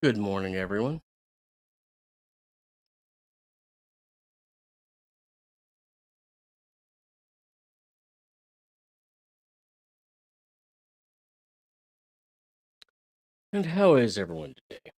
Good morning, everyone. And how is everyone today?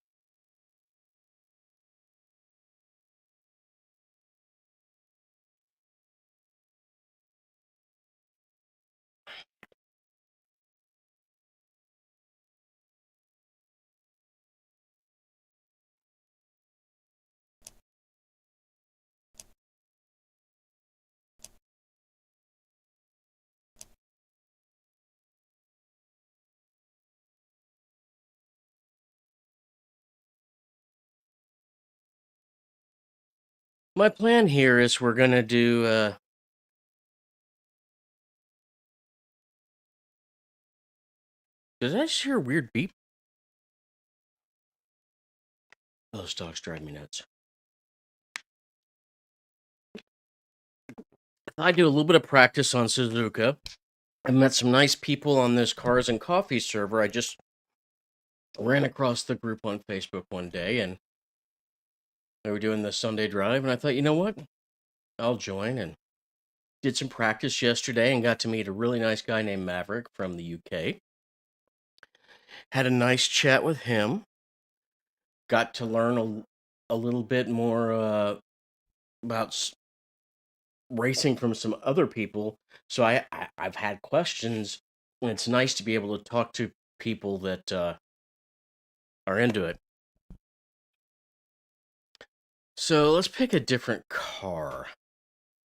My plan here is we're gonna do. Did I just hear a weird beep? Those dogs drive me nuts. I do a little bit of practice on Suzuka. I met some nice people on this Cars and Coffee server. I just ran across the group on Facebook one day, and they were doing the Sunday drive, and I thought, you know what? I'll join, and did some practice yesterday and got to meet a really nice guy named Maverick from the UK. Had a nice chat with him. Got to learn a little bit more about racing from some other people. So I've had questions, and it's nice to be able to talk to people that are into it. So let's pick a different car.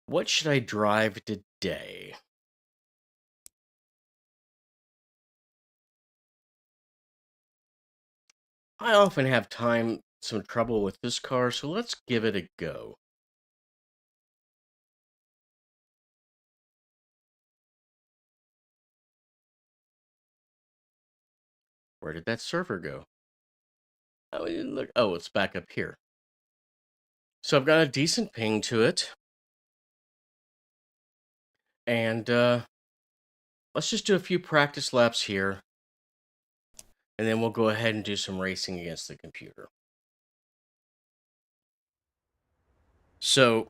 What should I drive today? I often have some trouble with this car, so let's give it a go. Where did that server go? Oh, look. Oh, it's back up here. So I've got a decent ping to it. And let's just do a few practice laps here. And then we'll go ahead and do some racing against the computer. So,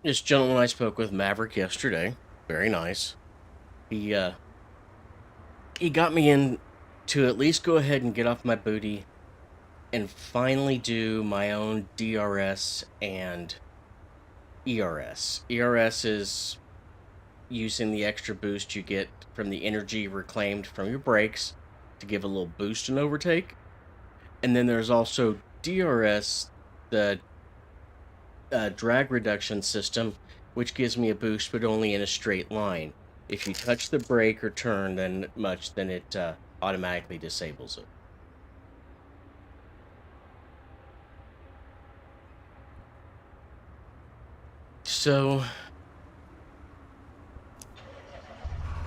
this gentleman I spoke with, Maverick, yesterday, very nice. He got me in to at least go ahead and get off my booty and finally do my own DRS and ERS. ERS is using the extra boost you get from the energy reclaimed from your brakes to give a little boost and overtake. And then there's also DRS, the drag reduction system, which gives me a boost but only in a straight line. If you touch the brake or turn then it automatically disables it. So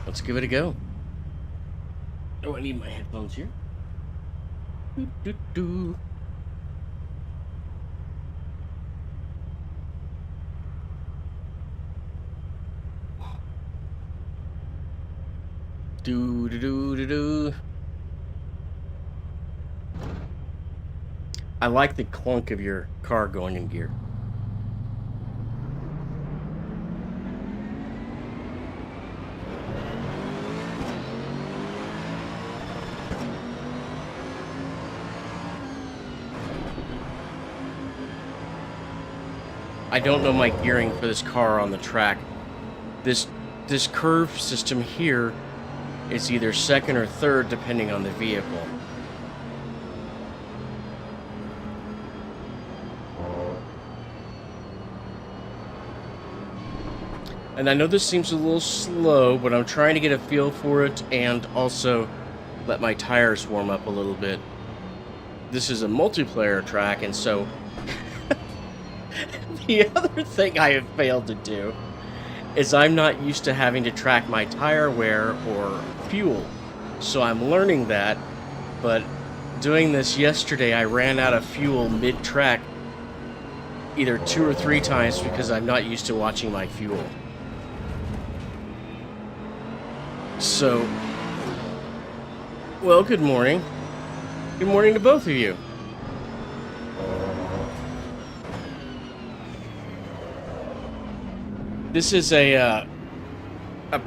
let's give it a go. Oh, I need my headphones here. Doo-doo-doo. Do-do-do-do-do. I like the clunk of your car going in gear. I don't know my gearing for this car on the track. This curve system here is either second or third depending on the vehicle. And I know this seems a little slow, but I'm trying to get a feel for it and also let my tires warm up a little bit. This is a multiplayer track, and so the other thing I have failed to do is I'm not used to having to track my tire wear or fuel. So I'm learning that, but doing this yesterday, I ran out of fuel mid-track either 2 or 3 times because I'm not used to watching my fuel. So, well, good morning. Good morning to both of you. This is a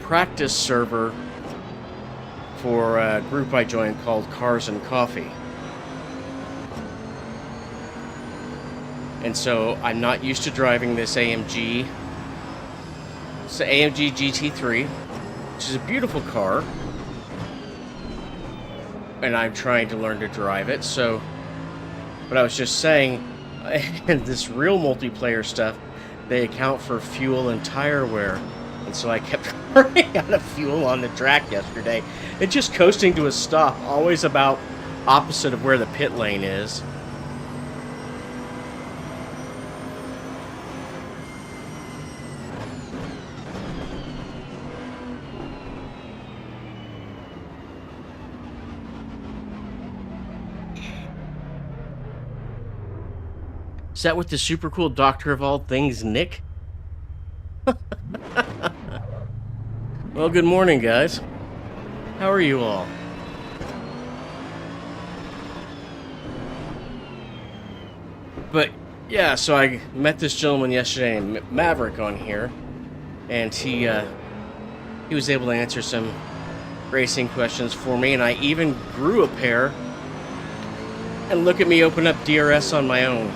practice server for a group I joined called Cars and Coffee. And so I'm not used to driving this AMG. It's an AMG GT3, which is a beautiful car. And I'm trying to learn to drive it, so... But I was just saying, in this real multiplayer stuff, they account for fuel and tire wear. And so I kept running out of fuel on the track yesterday. And just coasting to a stop, always about opposite of where the pit lane is. Is that with the super cool doctor of all things, Nick? Well, good morning, guys. How are you all? But, yeah, so I met this gentleman yesterday named Maverick on here, and he was able to answer some racing questions for me, and I even grew a pair, and look at me open up DRS on my own.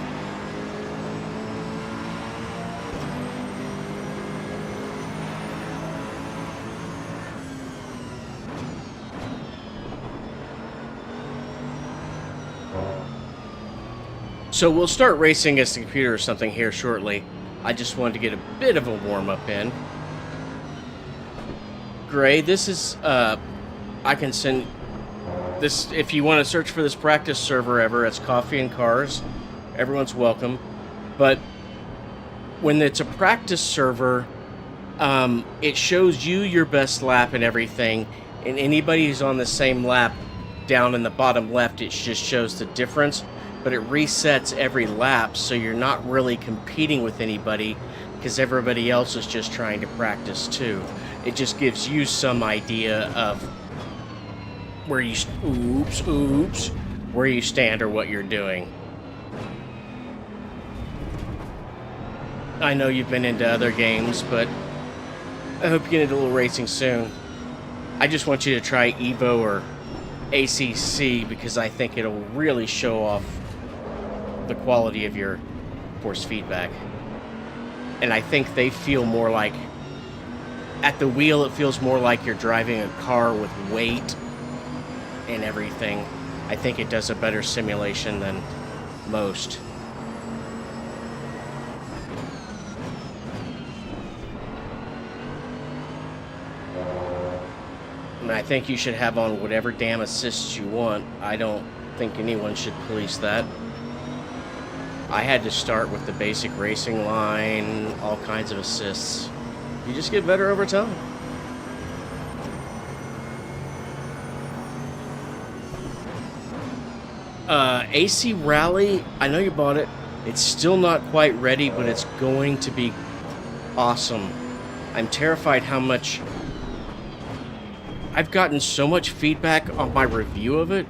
So we'll start racing against the computer or something here shortly. I just wanted to get a bit of a warm-up in. Gray, this is, I can send this, if you want to search for this practice server ever, it's Coffee and Cars. Everyone's welcome. But when it's a practice server, it shows you your best lap and everything, and anybody who's on the same lap, down in the bottom left, it just shows the difference. But it resets every lap, so you're not really competing with anybody because everybody else is just trying to practice too. It just gives you some idea of where you where you stand or what you're doing. I know you've been into other games, but I hope you get into a little racing soon. I just want you to try EVO or ACC because I think it'll really show off the quality of your force feedback. And I think they feel more like, at the wheel it feels more like you're driving a car with weight and everything. I think it does a better simulation than most. And I think you should have on whatever damn assists you want. I don't think anyone should police that. I had to start with the basic racing line, all kinds of assists. You just get better over time. AC Rally, I know you bought it. It's still not quite ready, but it's going to be awesome. I'm terrified how much... I've gotten so much feedback on my review of it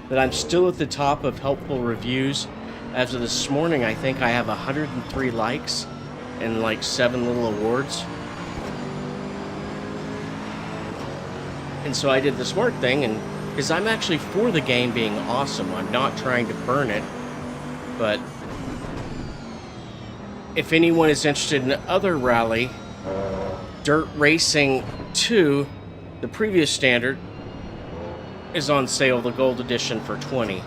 that I'm still at the top of helpful reviews. As of this morning, I think I have 103 likes and like 7 little awards. And so I did the smart thing, and because I'm actually for the game being awesome, I'm not trying to burn it. But if anyone is interested in other rally, Dirt Racing 2, the previous standard, is on sale, the gold edition, for $20.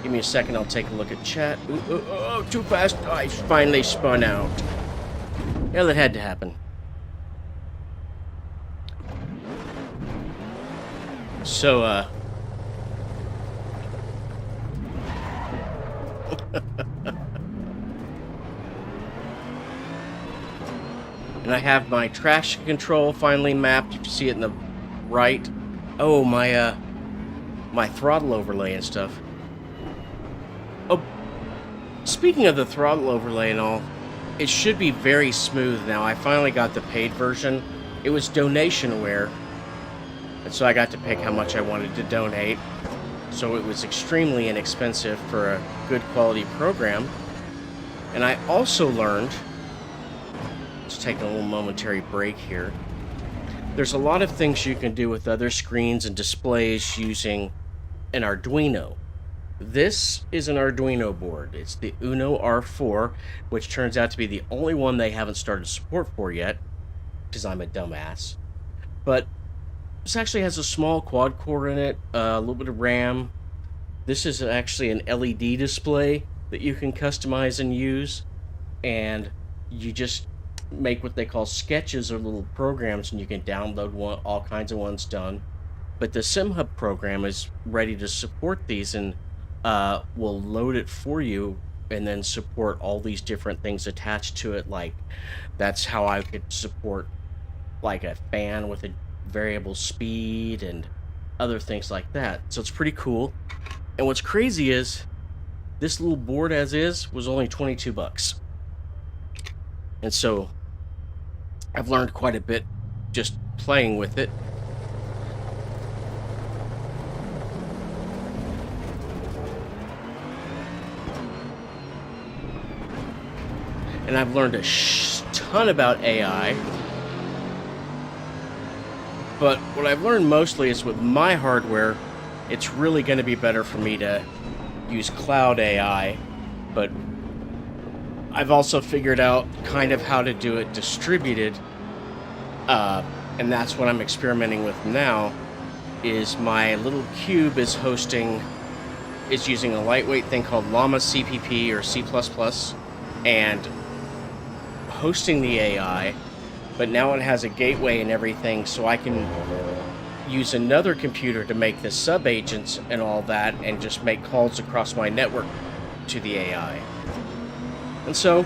Give me a second, I'll take a look at chat. Oh, too fast. I finally spun out. Yeah, that had to happen. So, and I have my traction control finally mapped. If you see it in the right. Oh, my, my throttle overlay and stuff. Oh, speaking of the throttle overlay and all, it should be very smooth now. I finally got the paid version. It was donation aware, and so I got to pick how much I wanted to donate. so it was extremely inexpensive for a good quality program. And I also learned, let's take a little momentary break here. There's a lot of things you can do with other screens and displays using an Arduino. This is an Arduino board. It's the Uno R4, which turns out to be the only one they haven't started support for yet, because I'm a dumbass. But this actually has a small quad core in it, a little bit of RAM. This is actually an LED display that you can customize and use, and you just make what they call sketches or little programs, and you can download all kinds of ones done. But the SimHub program is ready to support these and will load it for you and then support all these different things attached to it. Like that's how I could support like a fan with a variable speed and other things like that. So it's pretty cool. And what's crazy is this little board as is was only 22 bucks. And so I've learned quite a bit just playing with it. And I've learned a ton about AI. But what I've learned mostly is with my hardware, it's really going to be better for me to use cloud AI. But I've also figured out kind of how to do it distributed. And that's what I'm experimenting with now, is my little cube is using a lightweight thing called Llama CPP or C++, and hosting the AI, but now it has a gateway and everything, so I can use another computer to make the sub-agents and all that, and just make calls across my network to the AI. And so,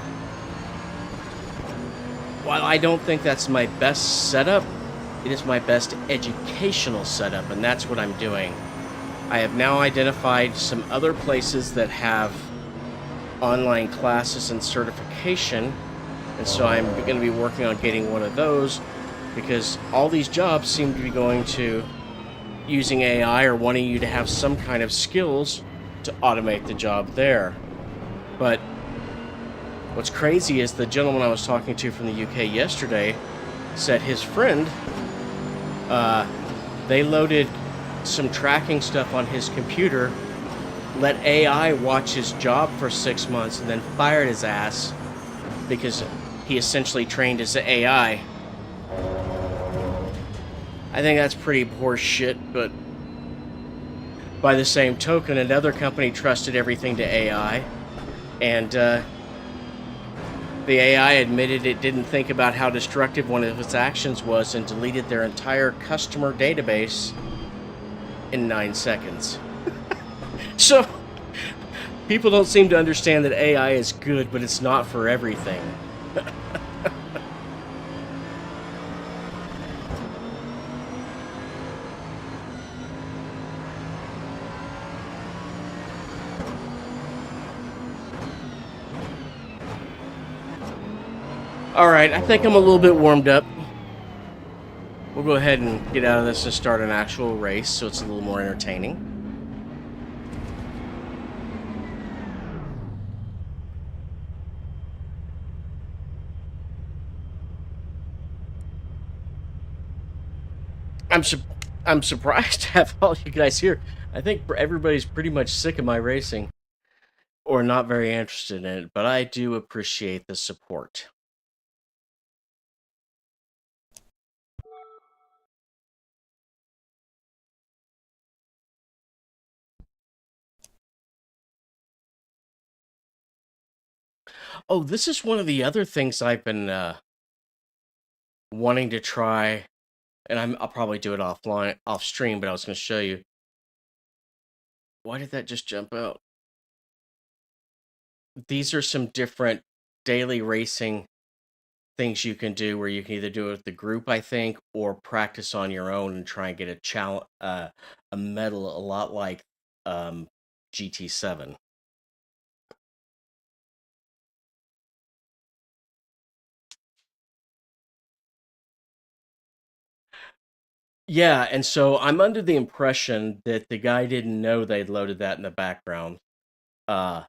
while I don't think that's my best setup, it is my best educational setup, and that's what I'm doing. I have now identified some other places that have online classes and certification, and so I'm going to be working on getting one of those, because all these jobs seem to be going to using AI or wanting you to have some kind of skills to automate the job there. But what's crazy is the gentleman I was talking to from the UK yesterday said his friend, they loaded some tracking stuff on his computer, let AI watch his job for 6 months, and then fired his ass because he essentially trained as an AI. I think that's pretty poor shit, but by the same token, another company trusted everything to AI, and the AI admitted it didn't think about how destructive one of its actions was and deleted their entire customer database in 9 seconds. So, people don't seem to understand that AI is good, but it's not for everything. Alright, I think I'm a little bit warmed up. We'll go ahead and get out of this and start an actual race so it's a little more entertaining. I'm surprised to have all you guys here. I think everybody's pretty much sick of my racing, or not very interested in it, but I do appreciate the support. Oh, this is one of the other things I've been wanting to try, and I'll probably do it off stream, but I was going to show you. Why did that just jump out? These are some different daily racing things you can do, where you can either do it with the group, I think, or practice on your own and try and get a medal, a lot like GT7. Yeah, and so I'm under the impression that the guy didn't know they'd loaded that in the background. Uh,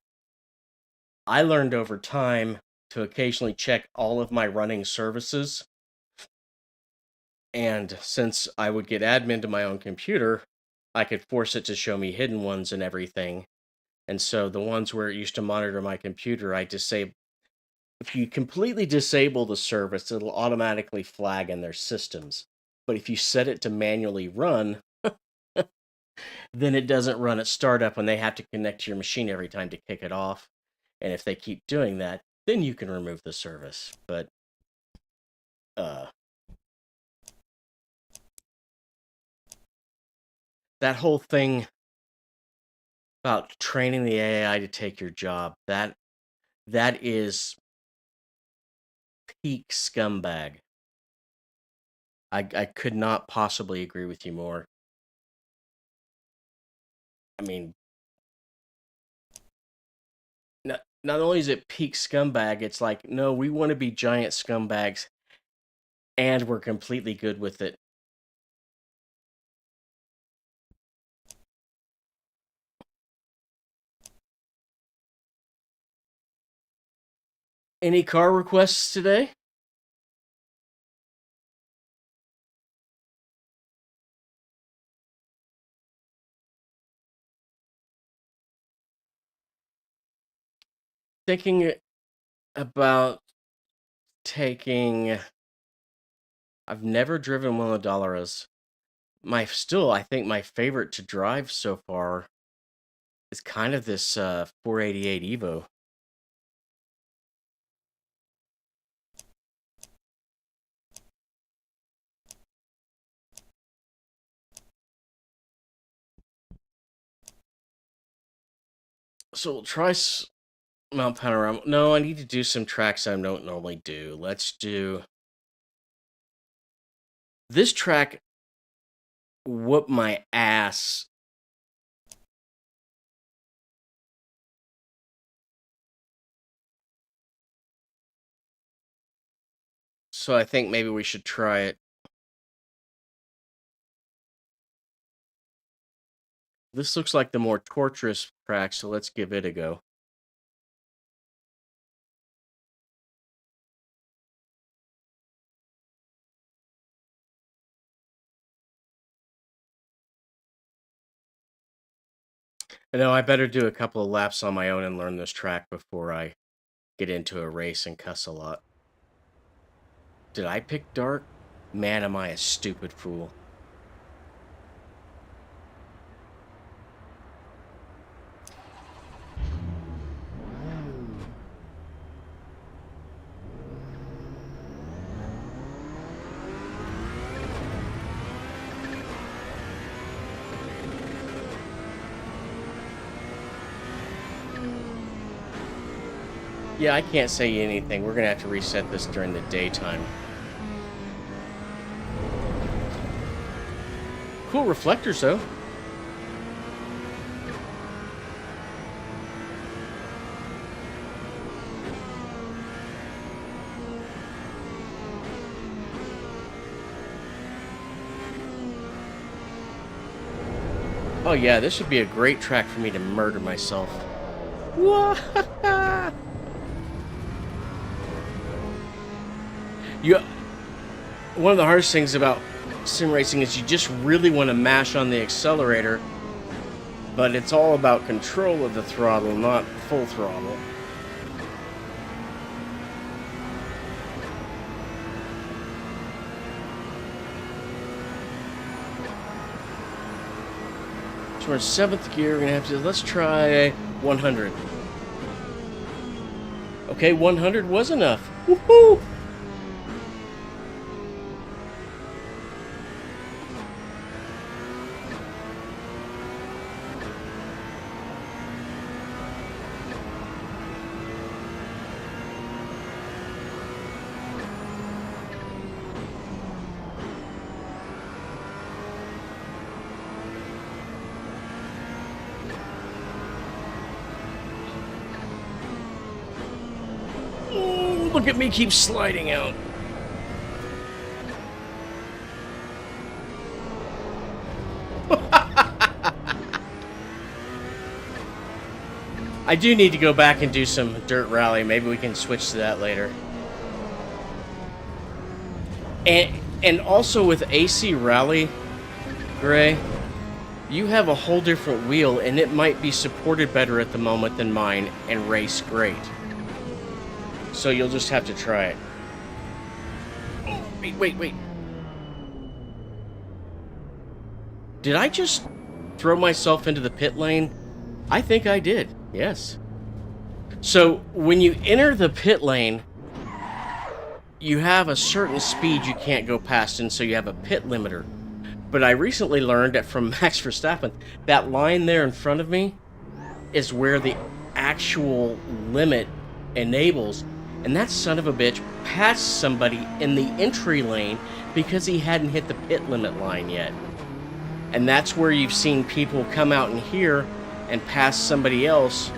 I learned over time to occasionally check all of my running services, and since I would get admin to my own computer, I could force it to show me hidden ones and everything. And so the ones where it used to monitor my computer, I disable. If you completely disable the service, it'll automatically flag in their systems. But if you set it to manually run, then it doesn't run at startup when they have to connect to your machine every time to kick it off. And if they keep doing that, then you can remove the service. But uh, that whole thing about training the AI to take your job, that is peak scumbag. I could not possibly agree with you more. I mean, not only is it peak scumbag, it's like, no, we want to be giant scumbags, and we're completely good with it. Any car requests today? Thinking about taking. I've never driven one of the Dolaras. I think my favorite to drive so far is kind of this 488 Evo. So we'll try Mount Panorama. No, I need to do some tracks I don't normally do. Let's do this track. Whoop my ass. So I think maybe we should try it. This looks like the more torturous track, so let's give it a go. No, I better do a couple of laps on my own and learn this track before I get into a race and cuss a lot. Did I pick dark? Man, am I a stupid fool. Yeah, I can't say anything. We're going to have to reset this during the daytime. Cool reflectors, though. Oh yeah, this would be a great track for me to murder myself. One of the hardest things about sim racing is you just really want to mash on the accelerator, but it's all about control of the throttle, not full throttle. So we're in 7th gear, we're gonna have to, let's try 100. Okay, 100 was enough. Woohoo! Look at me keep sliding out. I do need to go back and do some dirt rally. Maybe we can switch to that later. And also with AC Rally, Gray, you have a whole different wheel, and it might be supported better at the moment than mine and race great. So you'll just have to try it. Oh, wait. Did I just throw myself into the pit lane? I think I did, yes. So when you enter the pit lane, you have a certain speed you can't go past, and so you have a pit limiter. But I recently learned that from Max Verstappen, that line there in front of me is where the actual limit enables. And that son of a bitch passed somebody in the entry lane because he hadn't hit the pit limit line yet. And that's where you've seen people come out in here and pass somebody else,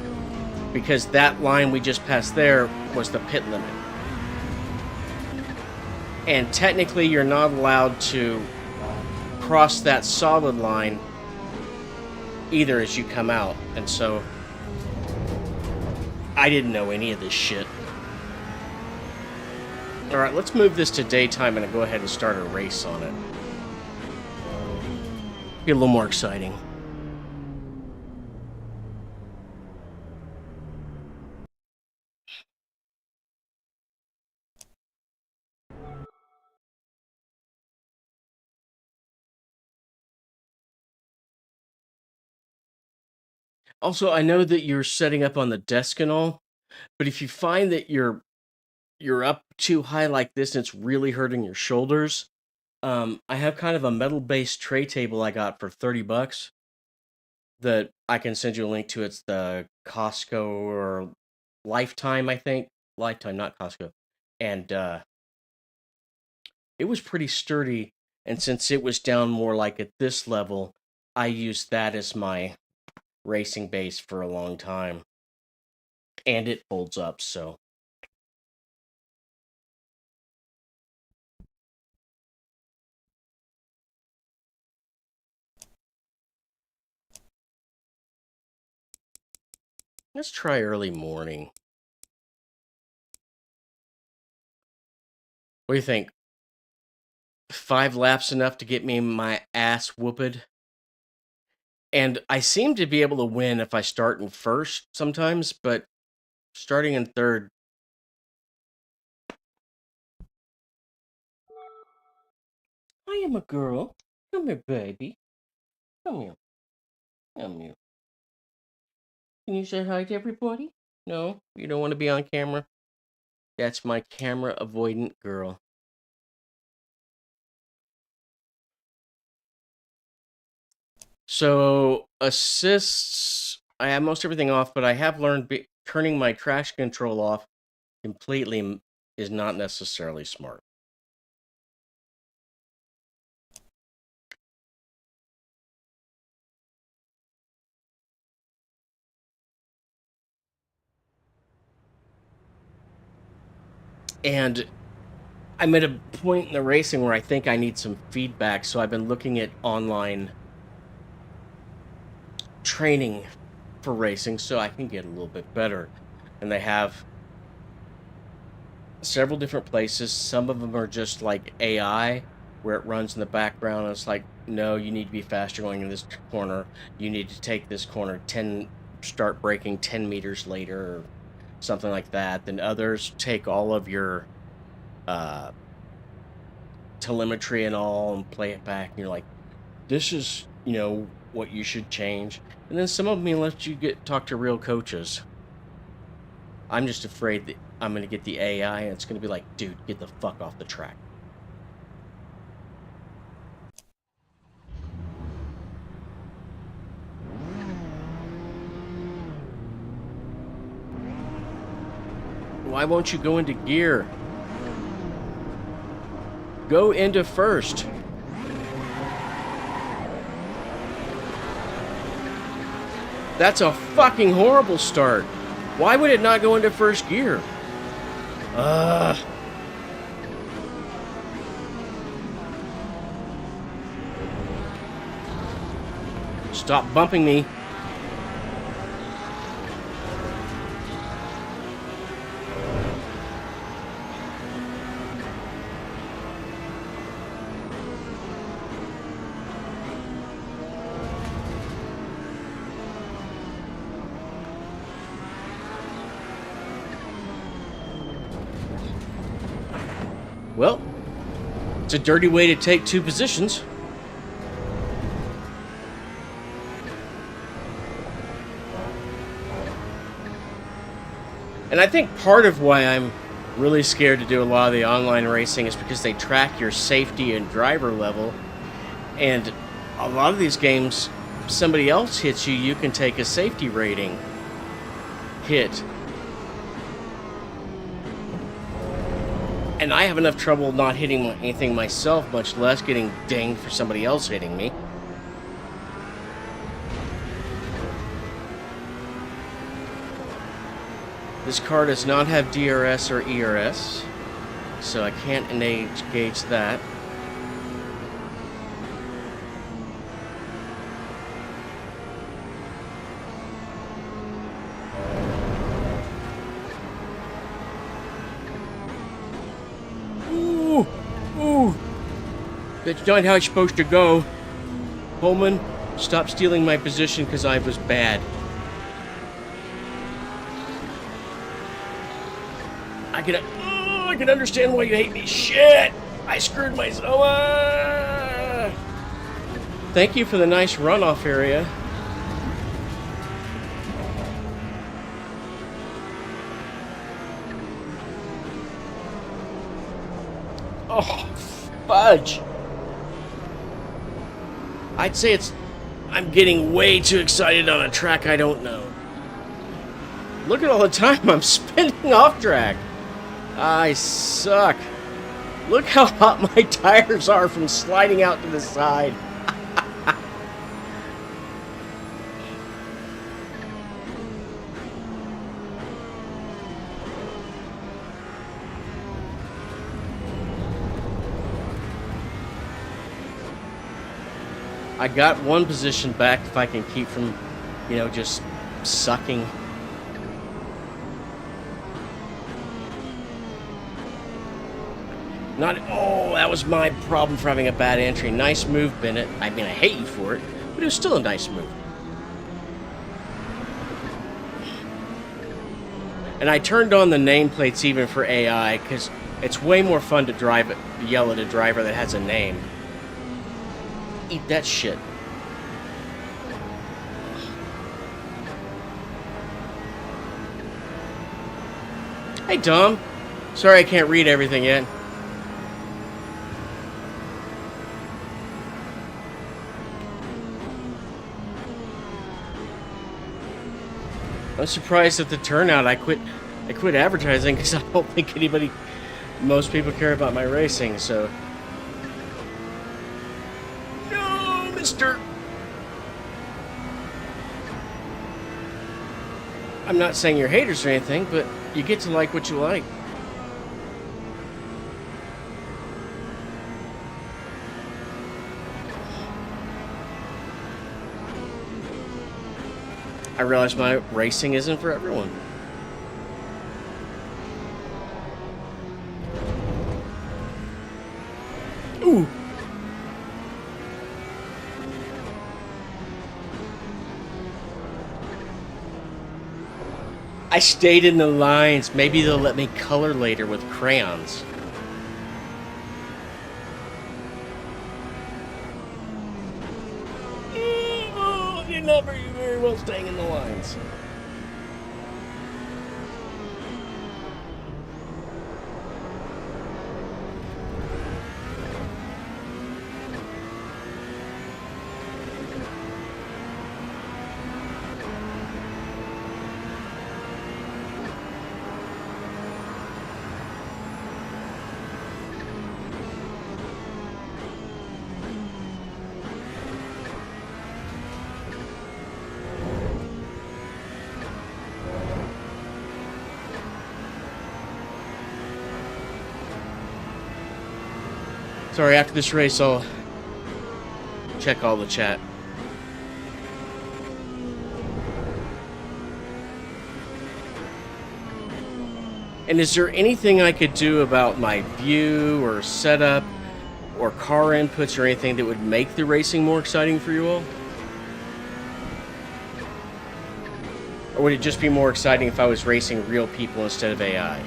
because that line we just passed there was the pit limit. And technically you're not allowed to cross that solid line either as you come out. And so I didn't know any of this shit. Alright, let's move this to daytime and go ahead and start a race on it. Be a little more exciting. Also, I know that you're setting up on the desk and all, but if you find that you're up too high like this and it's really hurting your shoulders, I have kind of a metal-based tray table I got for $30 that I can send you a link to. It's the Costco or Lifetime, I think. Lifetime, not Costco. And it was pretty sturdy, and since it was down more like at this level, I used that as my racing base for a long time. And it folds up, so. Let's try early morning. What do you think? 5 laps enough to get me my ass whooped? And I seem to be able to win if I start in first sometimes, but starting in third. I am a girl. Come here, baby. Come here. Come here. Can you say hi to everybody? No? You don't want to be on camera? That's my camera avoidant girl. So, assists, I have most everything off, but I have learned turning my traction control off completely is not necessarily smart. And I'm at a point in the racing where I think I need some feedback, so I've been looking at online training for racing so I can get a little bit better. And they have several different places. Some of them are just like AI, where it runs in the background and it's like, no, you need to be faster going in this corner. You need to take this corner start braking 10 meters later, or something like that. Then others take all of your telemetry and all and play it back, and you're like, this is, what you should change. And then some of them let you talk to real coaches. I'm just afraid that I'm going to get the AI and it's going to be like, dude, get the fuck off the track. Why won't you go into gear? Go into first. That's a fucking horrible start. Why would it not go into first gear? Stop bumping me. Well, it's a dirty way to take 2 positions. And I think part of why I'm really scared to do a lot of the online racing is because they track your safety and driver level. And a lot of these games, somebody else hits you, you can take a safety rating hit. And I have enough trouble not hitting anything myself, much less getting dinged for somebody else hitting me. This car does not have DRS or ERS, so I can't engage that. Ooh! That's not how it's supposed to go. Holman, stop stealing my position because I was bad. I can understand why you hate me. Shit! I screwed myself. Thank you for the nice runoff area. Oh, fudge. I'd say I'm getting way too excited on a track I don't know. Look at all the time I'm spending off track. I suck. Look how hot my tires are from sliding out to the side. I got one position back if I can keep from, just sucking. That was my problem for having a bad entry. Nice move, Bennett. I mean, I hate you for it, but it was still a nice move. And I turned on the nameplates even for AI, because it's way more fun to yell at a driver that has a name. Eat that shit. Hey, Tom. Sorry I can't read everything yet. I'm surprised at the turnout. I quit advertising because I don't think most people care about my racing, so. No, mister. I'm not saying you're haters or anything, but you get to like what you like. I realize my racing isn't for everyone. Ooh. I stayed in the lines. Maybe they'll let me color later with crayons. You're very well staying in the lines. Sorry, after this race, I'll check all the chat. And is there anything I could do about my view or setup or car inputs or anything that would make the racing more exciting for you all? Or would it just be more exciting if I was racing real people instead of AI?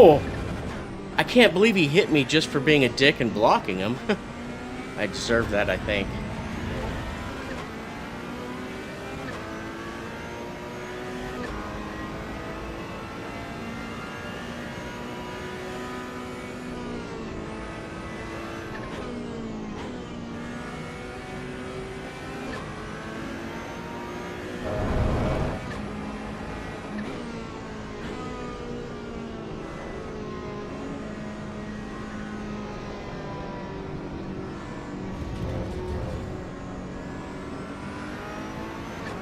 Oh! I can't believe he hit me just for being a dick and blocking him. I deserve that, I think.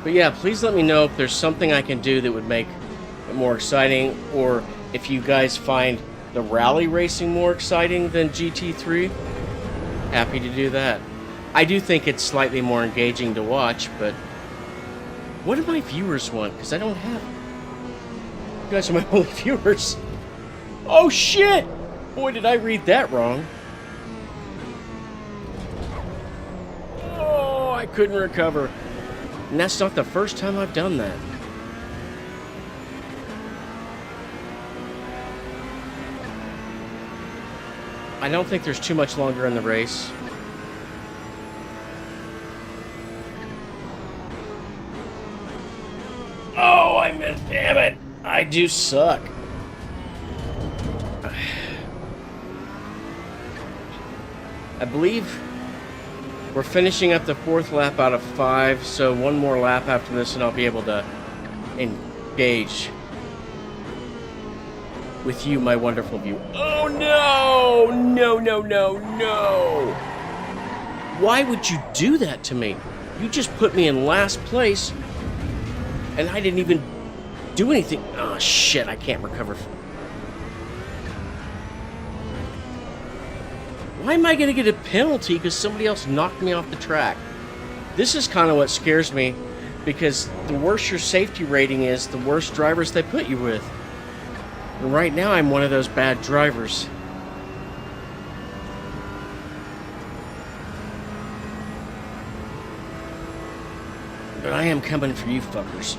But yeah, please let me know if there's something I can do that would make it more exciting, or if you guys find the rally racing more exciting than GT3. Happy to do that. I do think it's slightly more engaging to watch, but what do my viewers want? Because I don't have... You guys are my only viewers. Oh shit! Boy, did I read that wrong. Oh, I couldn't recover. And that's not the first time I've done that. I don't think there's too much longer in the race. Oh, I missed. Damn it. I do suck. I believe we're finishing up the 4th lap out of 5, so one more lap after this and I'll be able to engage with you, my wonderful view. Oh no! No, no, no, no! Why would you do that to me? You just put me in last place and I didn't even do anything. Oh shit, I can't recover. Why am I going to get a penalty because somebody else knocked me off the track? This is kind of what scares me, because the worse your safety rating is, the worse drivers they put you with. And right now, I'm one of those bad drivers. But I am coming for you fuckers.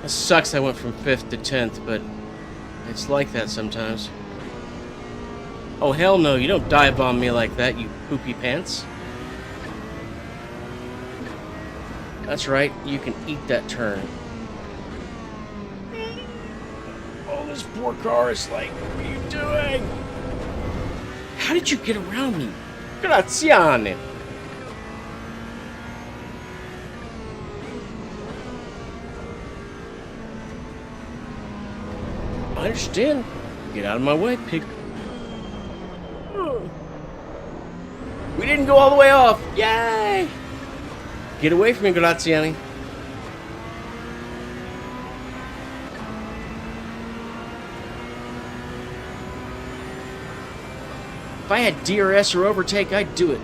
It sucks I went from 5th to 10th, but it's like that sometimes. Oh, hell no, you don't dive bomb me like that, you poopy pants. That's right, you can eat that turn. Oh, this poor car is like, what are you doing? How did you get around me? Graziane. I understand. Get out of my way, pig. We didn't go all the way off. Yay! Get away from me, Graziani. If I had DRS or overtake, I'd do it.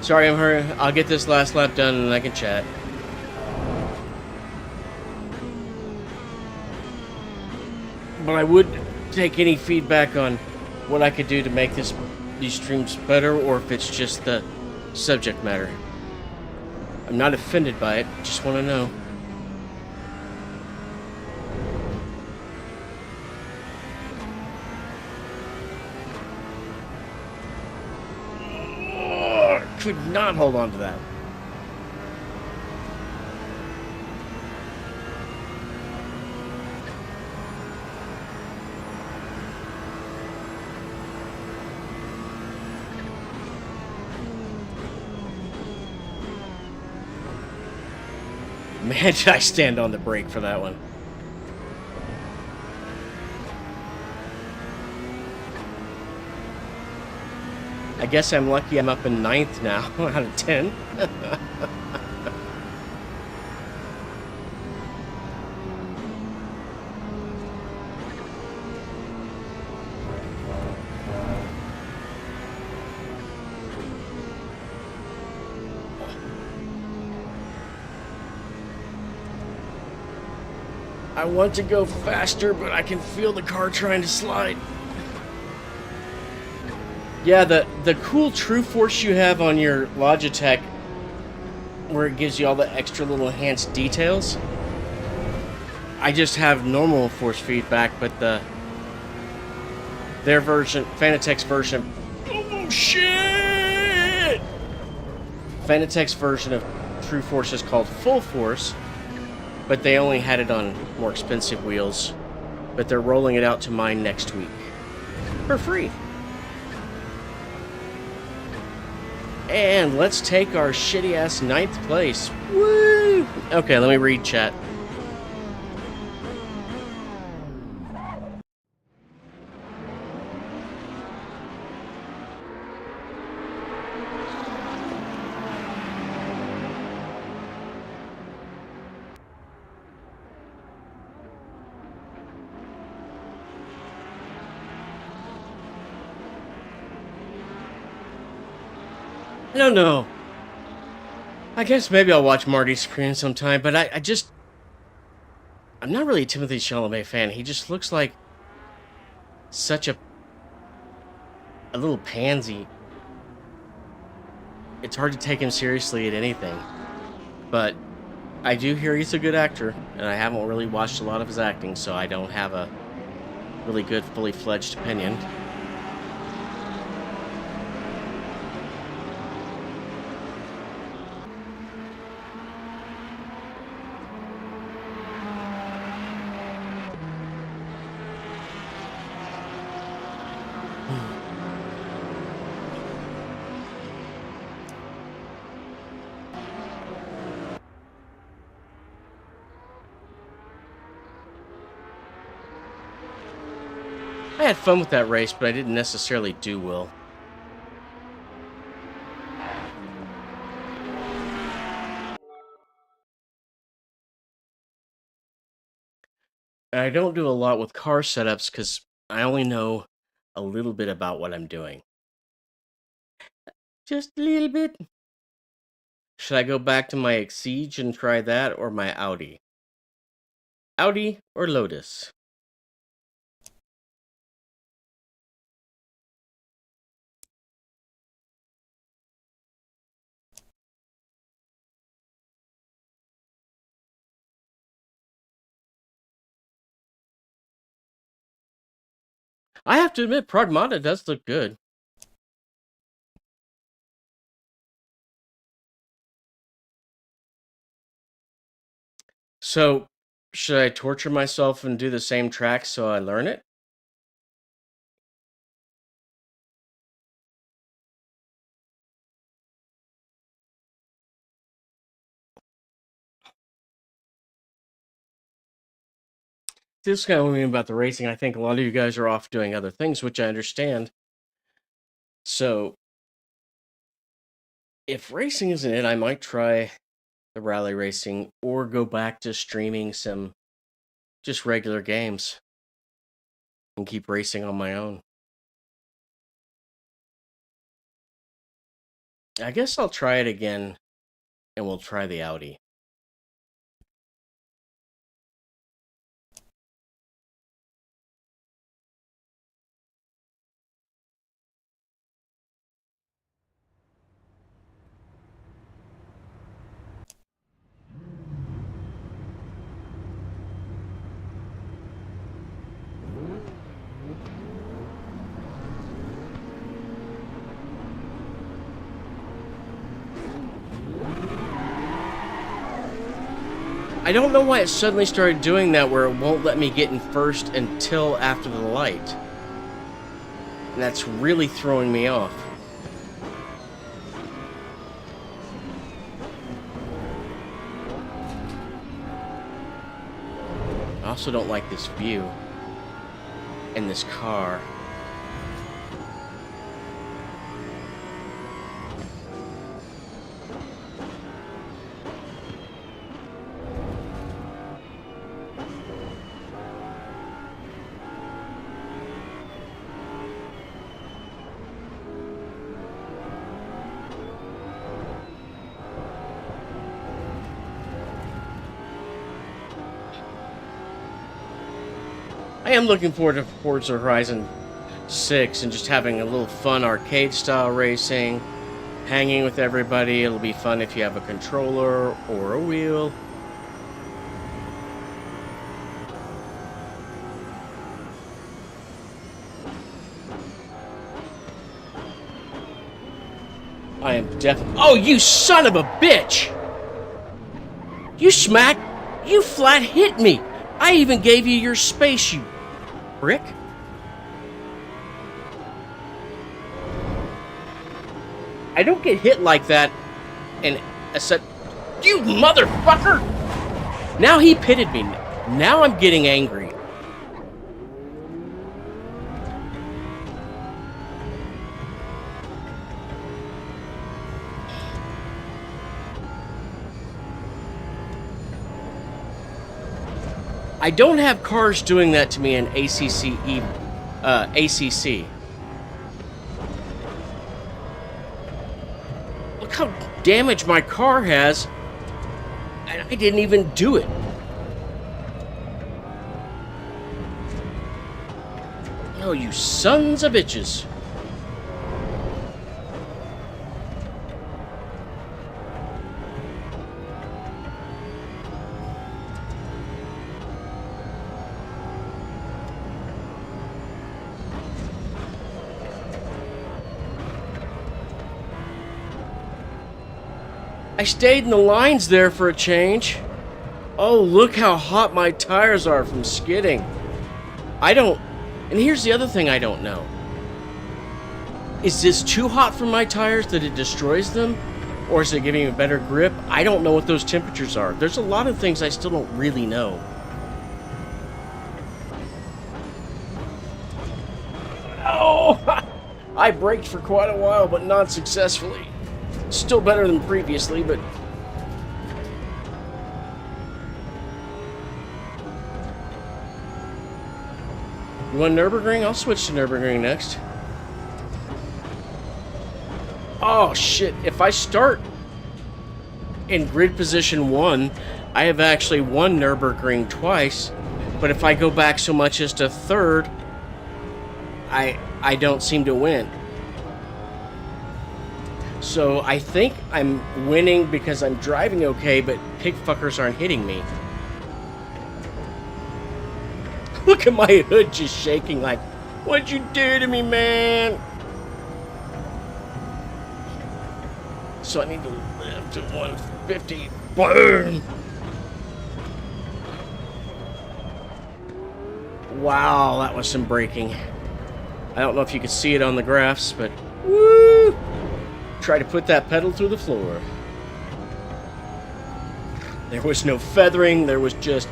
Sorry, I'm hurrying. I'll get this last lap done and I can chat. But I would take any feedback on what I could do to make these streams better, or if it's just the subject matter. I'm not offended by it, just want to know. Could not hold on to that. Man, did I stand on the brake for that one. I guess I'm lucky I'm up in 9th now out of 10. I want to go faster, but I can feel the car trying to slide. Yeah, the cool True Force you have on your Logitech, where it gives you all the extra little enhanced details. I just have normal force feedback, but their version, Fanatec's version. Oh shit! Fanatec's version of True Force is called Full Force, but they only had it on more expensive wheels. But they're rolling it out to mine next week for free. And let's take our shitty-ass 9th place. Woo! Okay, let me read chat. I don't know. I guess maybe I'll watch Marty's screen sometime, but I'm not really a Timothée Chalamet fan. He just looks like such a little pansy. It's hard to take him seriously at anything. But I do hear he's a good actor, and I haven't really watched a lot of his acting, so I don't have a really good, fully fledged opinion. I had fun with that race, but I didn't necessarily do well. And I don't do a lot with car setups because I only know a little bit about what I'm doing. Just a little bit. Should I go back to my Exige and try that, or my Audi? Audi or Lotus? I have to admit, Pragmata does look good. So, should I torture myself and do the same track so I learn it? This is kind of what I mean about the racing. I think a lot of you guys are off doing other things, which I understand. So, if racing isn't it, I might try the rally racing or go back to streaming some just regular games and keep racing on my own. I guess I'll try it again and we'll try the Audi. I don't know why it suddenly started doing that where it won't let me get in first until after the light. And that's really throwing me off. I also don't like this view in this car. I am looking forward to Forza Horizon 6 and just having a little fun arcade-style racing, hanging with everybody. It'll be fun if you have a controller or a wheel. I am definitely... Oh, you son of a bitch! You flat hit me! I even gave you your space, you prick. I don't get hit like that and you motherfucker! Now he pitted me. Now I'm getting angry. I don't have cars doing that to me in ACC. Look how damaged my car has, and I didn't even do it. Oh, you sons of bitches. I stayed in the lines there for a change. Oh, look how hot my tires are from skidding. And here's the other thing I don't know. Is this too hot for my tires that it destroys them? Or is it giving me a better grip? I don't know what those temperatures are. There's a lot of things I still don't really know. Oh! I braked for quite a while, but not successfully. Still better than previously, but... You want Nürburgring? I'll switch to Nürburgring next. Oh, shit. If I start in grid position 1, I have actually won Nürburgring twice, but if I go back so much as to third, I don't seem to win. So I think I'm winning because I'm driving okay, but pig fuckers aren't hitting me. Look at my hood just shaking like, what'd you do to me, man? So I need to live to 150. Boom! Wow, that was some braking. I don't know if you could see it on the graphs, but woo! Try to put that pedal through the floor. There was no feathering, there was just...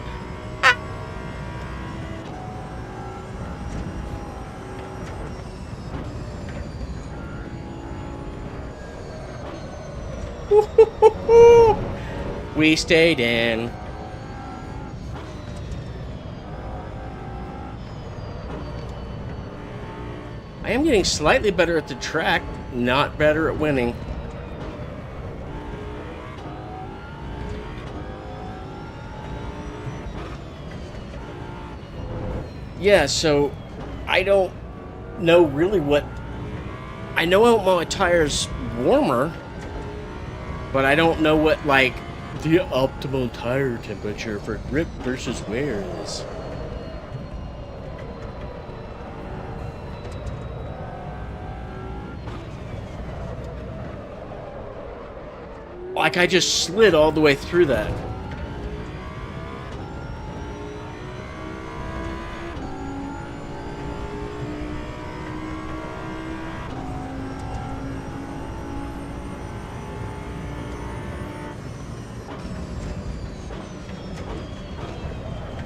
We stayed in. I am getting slightly better at the track, not better at winning. Yeah, so I don't know really what... I know I want my tires warmer, but I don't know what, like, the optimal tire temperature for grip versus wear is. Like, I just slid all the way through that.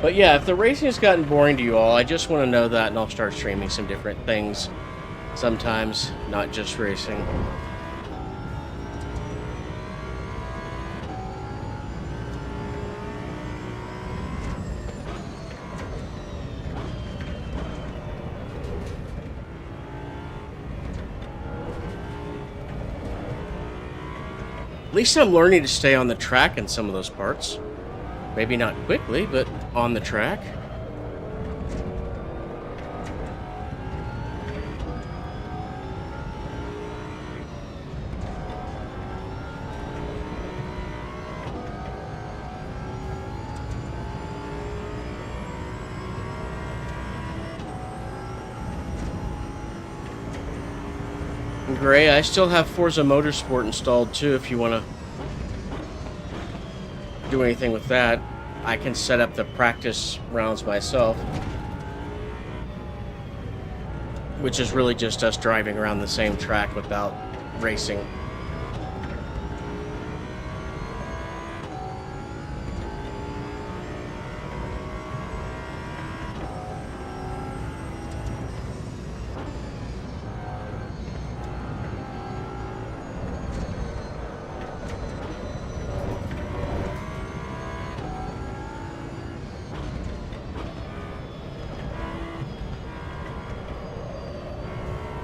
But yeah, if the racing has gotten boring to you all, I just want to know that, and I'll start streaming some different things sometimes, not just racing. At least I'm learning to stay on the track in some of those parts. Maybe not quickly, but on the track. Gray, I still have Forza Motorsport installed too if you want to do anything with that. I can set up the practice rounds myself, which is really just us driving around the same track without racing.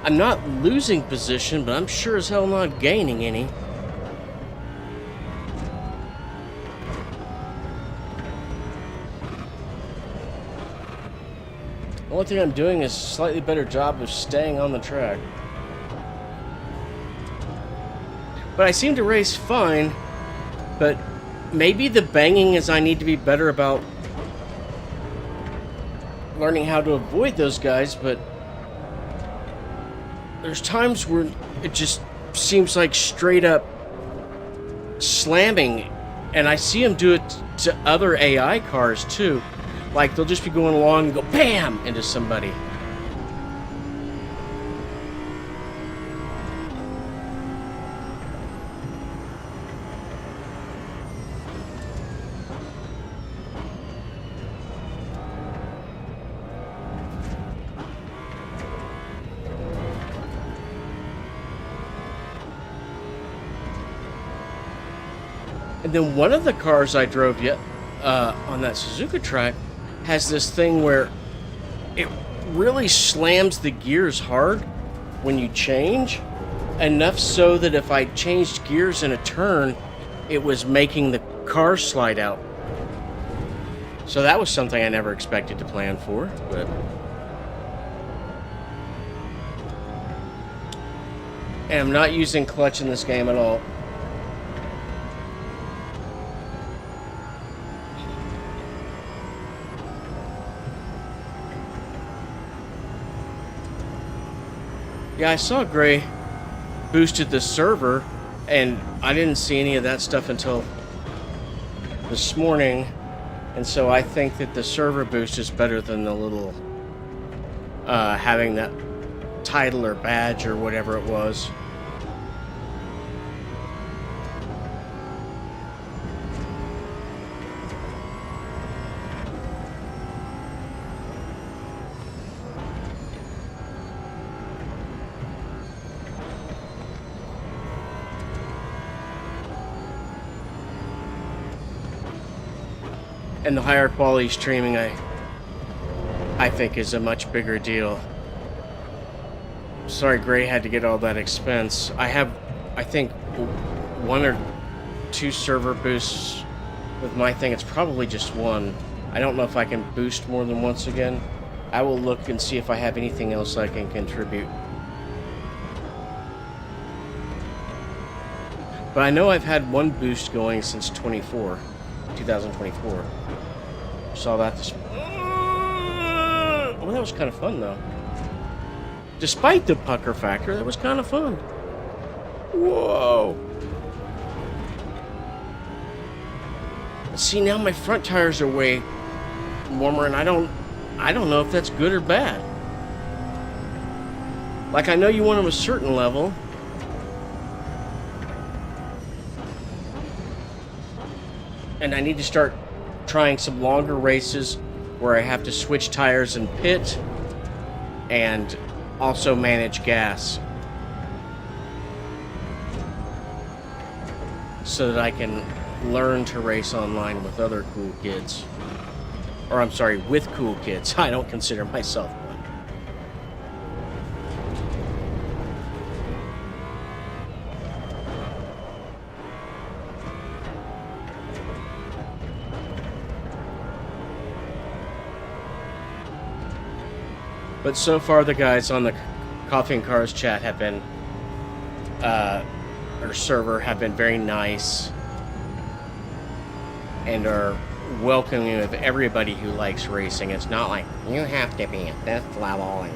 I'm not losing position, but I'm sure as hell not gaining any. The only thing I'm doing is a slightly better job of staying on the track. But I seem to race fine, but maybe the banging is I need to be better about learning how to avoid those guys, but there's times where it just seems like straight up slamming, and I see them do it to other AI cars too. Like they'll just be going along and go BAM! Into somebody. And then one of the cars I drove on that Suzuka track has this thing where it really slams the gears hard when you change, enough so that if I changed gears in a turn, it was making the car slide out. So that was something I never expected to plan for, but and I'm not using clutch in this game at all. Yeah, I saw Gray boosted the server, and I didn't see any of that stuff until this morning, and so I think that the server boost is better than the little having that title or badge or whatever it was. And the higher quality streaming, I think, is a much bigger deal. Sorry, Gray had to get all that expense. I have, I think, 1 or 2 server boosts with my thing. It's probably just 1. I don't know if I can boost more than once again. I will look and see if I have anything else I can contribute. But I know I've had 1 boost going since 2024. Saw that this. Oh, that was kind of fun though. Despite the pucker factor, that was kind of fun. Whoa! See, now my front tires are way warmer, and I don't know if that's good or bad. Like, I know you want them a certain level. And I need to start trying some longer races where I have to switch tires and pit and also manage gas so that I can learn to race online with other cool kids. Or I'm sorry, with cool kids. I don't consider myself one. But so far, the guys on the Coffee and Cars chat have been, or server, have been very nice and are welcoming of everybody who likes racing. It's not like, you have to be at this level and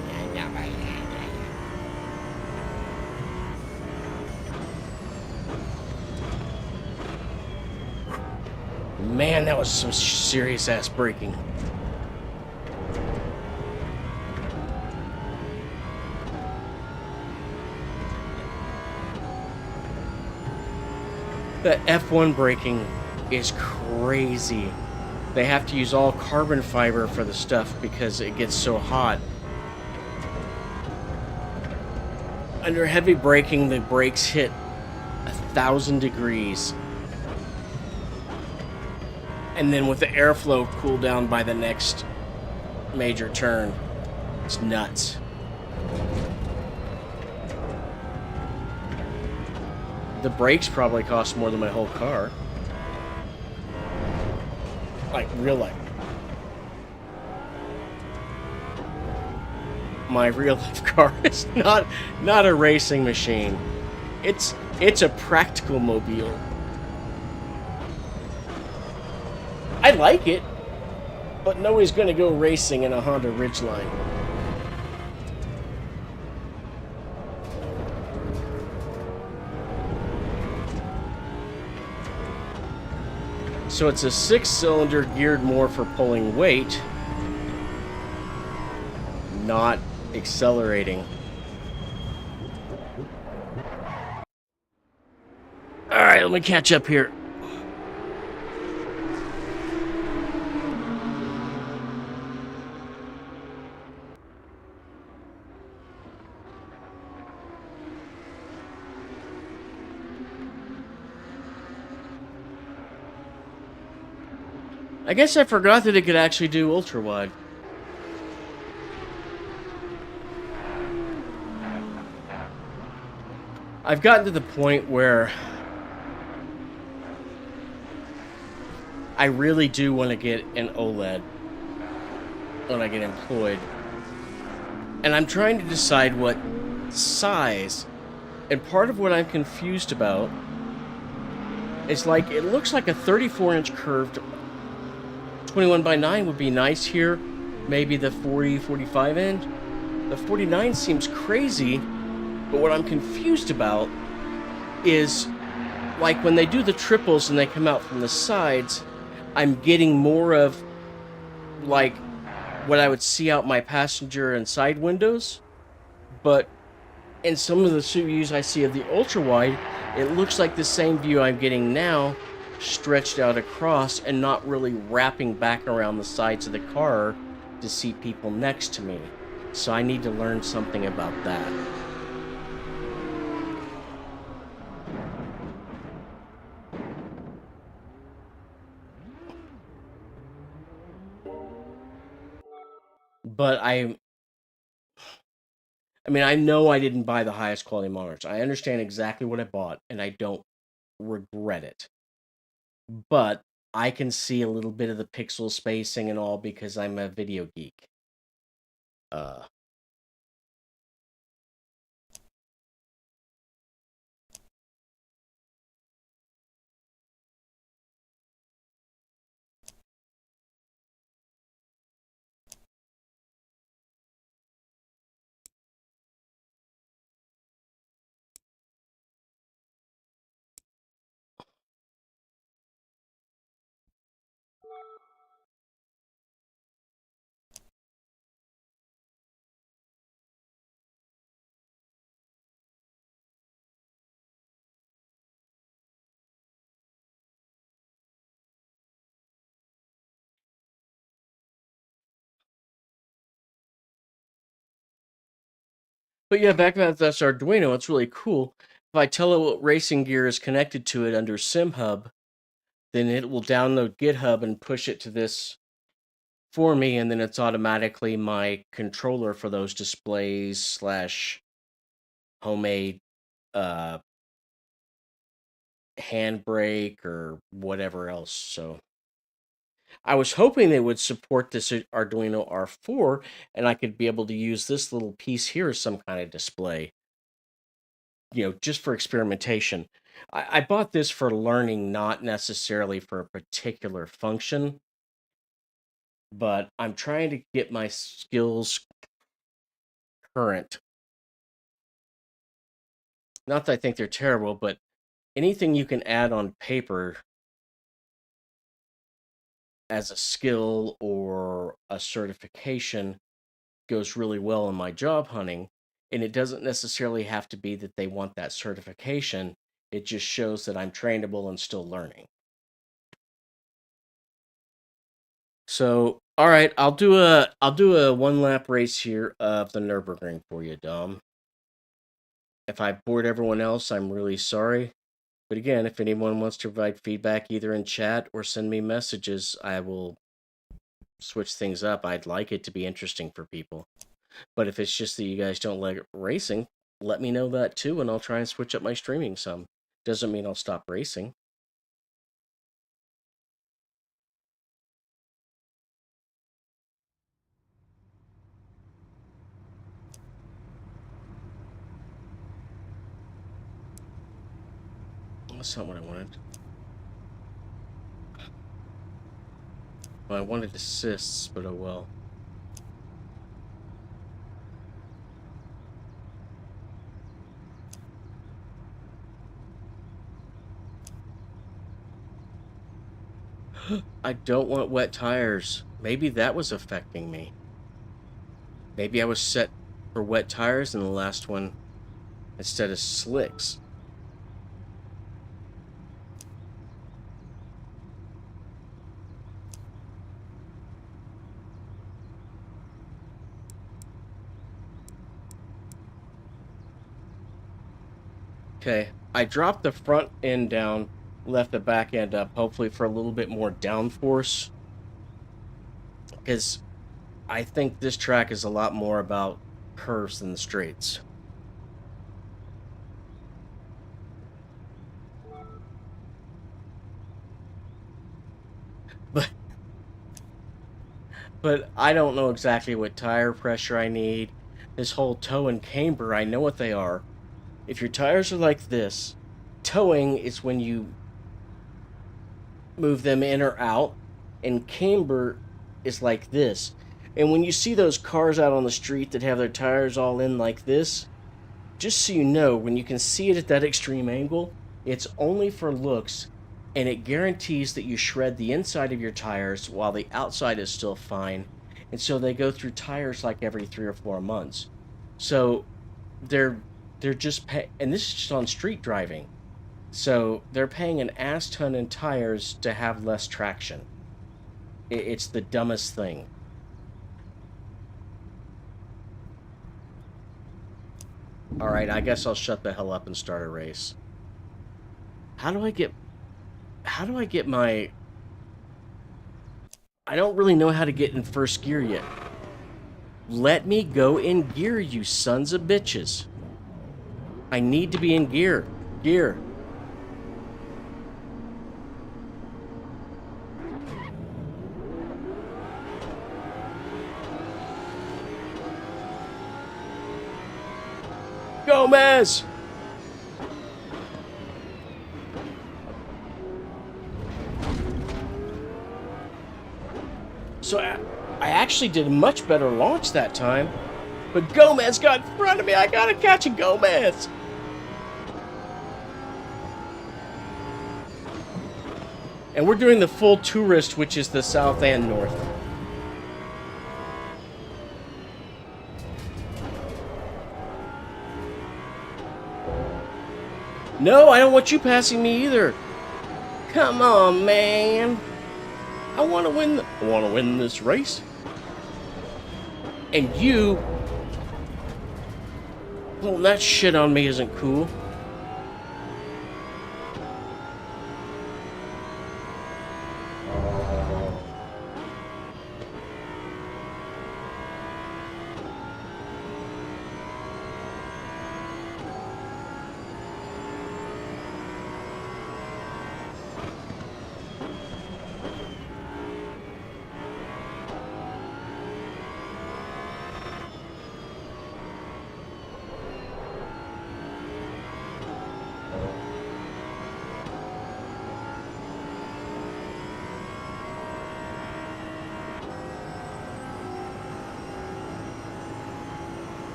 Man, that was some serious ass braking. The F1 braking is crazy. They have to use all carbon fiber for the stuff because it gets so hot. Under heavy braking, the brakes hit 1,000 degrees. And then with the airflow cool down by the next major turn. It's nuts. The brakes probably cost more than my whole car. Like, real life. My real life car is not a racing machine. It's a practical mobile. I like it, but nobody's gonna go racing in a Honda Ridgeline. So it's a 6-cylinder geared more for pulling weight, not accelerating. Alright, let me catch up here. I guess I forgot that it could actually do ultra wide. I've gotten to the point where I really do want to get an OLED when I get employed. And I'm trying to decide what size. And part of what I'm confused about is, like, it looks like a 34-inch curved 21:9 would be nice here. Maybe the 40, 45 inch. The 49 seems crazy, but what I'm confused about is, like, when they do the triples and they come out from the sides, I'm getting more of, like, what I would see out my passenger and side windows. But in some of the views I see of the ultra wide, it looks like the same view I'm getting now, stretched out across and not really wrapping back around the sides of the car to see people next to me. So I need to learn something about that. But I mean, I know I didn't buy the highest quality monitors. I understand exactly what I bought, and I don't regret it. But I can see a little bit of the pixel spacing and all because I'm a video geek. But yeah, back to this Arduino, it's really cool. If I tell it what racing gear is connected to it under SimHub, then it will download GitHub and push it to this for me, and then it's automatically my controller for those displays slash homemade handbrake or whatever else. So I was hoping they would support this Arduino R4, and I could be able to use this little piece here as some kind of display, just for experimentation. I bought this for learning, not necessarily for a particular function, but I'm trying to get my skills current. Not that I think they're terrible, but anything you can add on paper as a skill or a certification goes really well in my job hunting. And it doesn't necessarily have to be that they want that certification. It just shows that I'm trainable and still learning. So, all right, I'll do a one lap race here of the Nürburgring for you, Dom. If I bored everyone else, I'm really sorry. But again, if anyone wants to provide feedback either in chat or send me messages, I will switch things up. I'd like it to be interesting for people. But if it's just that you guys don't like racing, let me know that too, and I'll try and switch up my streaming some. Doesn't mean I'll stop racing. That's not what I wanted. Well, I wanted assists, but oh well. I don't want wet tires. Maybe that was affecting me. Maybe I was set for wet tires in the last one instead of slicks. Okay, I dropped the front end down, left the back end up, hopefully for a little bit more downforce. Because I think this track is a lot more about curves than the straights. But I don't know exactly what tire pressure I need. This whole toe and camber, I know what they are. If your tires are like this, towing is when you move them in or out, and camber is like this. And when you see those cars out on the street that have their tires all in like this, just so you know, when you can see it at that extreme angle, it's only for looks, and it guarantees that you shred the inside of your tires while the outside is still fine. And so they go through tires like every 3 or 4 months. So they're just and this is just on street driving. So they're paying an ass ton in tires to have less traction. It's the dumbest thing. Alright, I guess I'll shut the hell up and start a race. How do I get my... I don't really know how to get in first gear yet. Let me go in gear, you sons of bitches. I need to be in gear. Gear. Gomez! So I actually did a much better launch that time, but Gomez got in front of me. I gotta catch a Gomez. And we're doing the full tourist, which is the south and north. No, I don't want you passing me either. Come on, man. I want to win this race. And you pulling that shit on me isn't cool.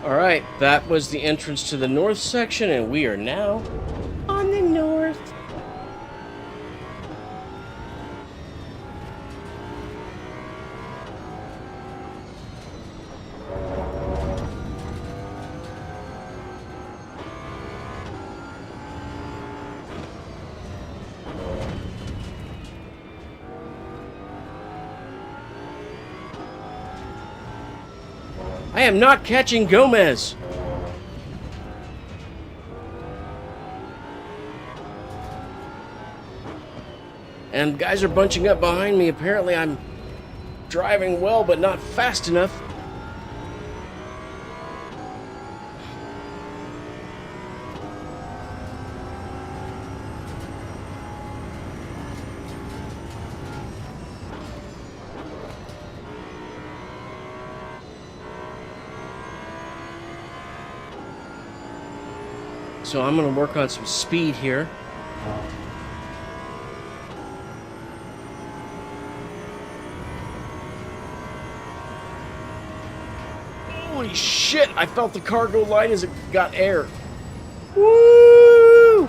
Alright, that was the entrance to the north section, and we are now on the north. I am not catching Gomez. And guys are bunching up behind me. Apparently I'm driving well, but not fast enough. So I'm going to work on some speed here. Holy shit! I felt the car go light as it got air. Woo!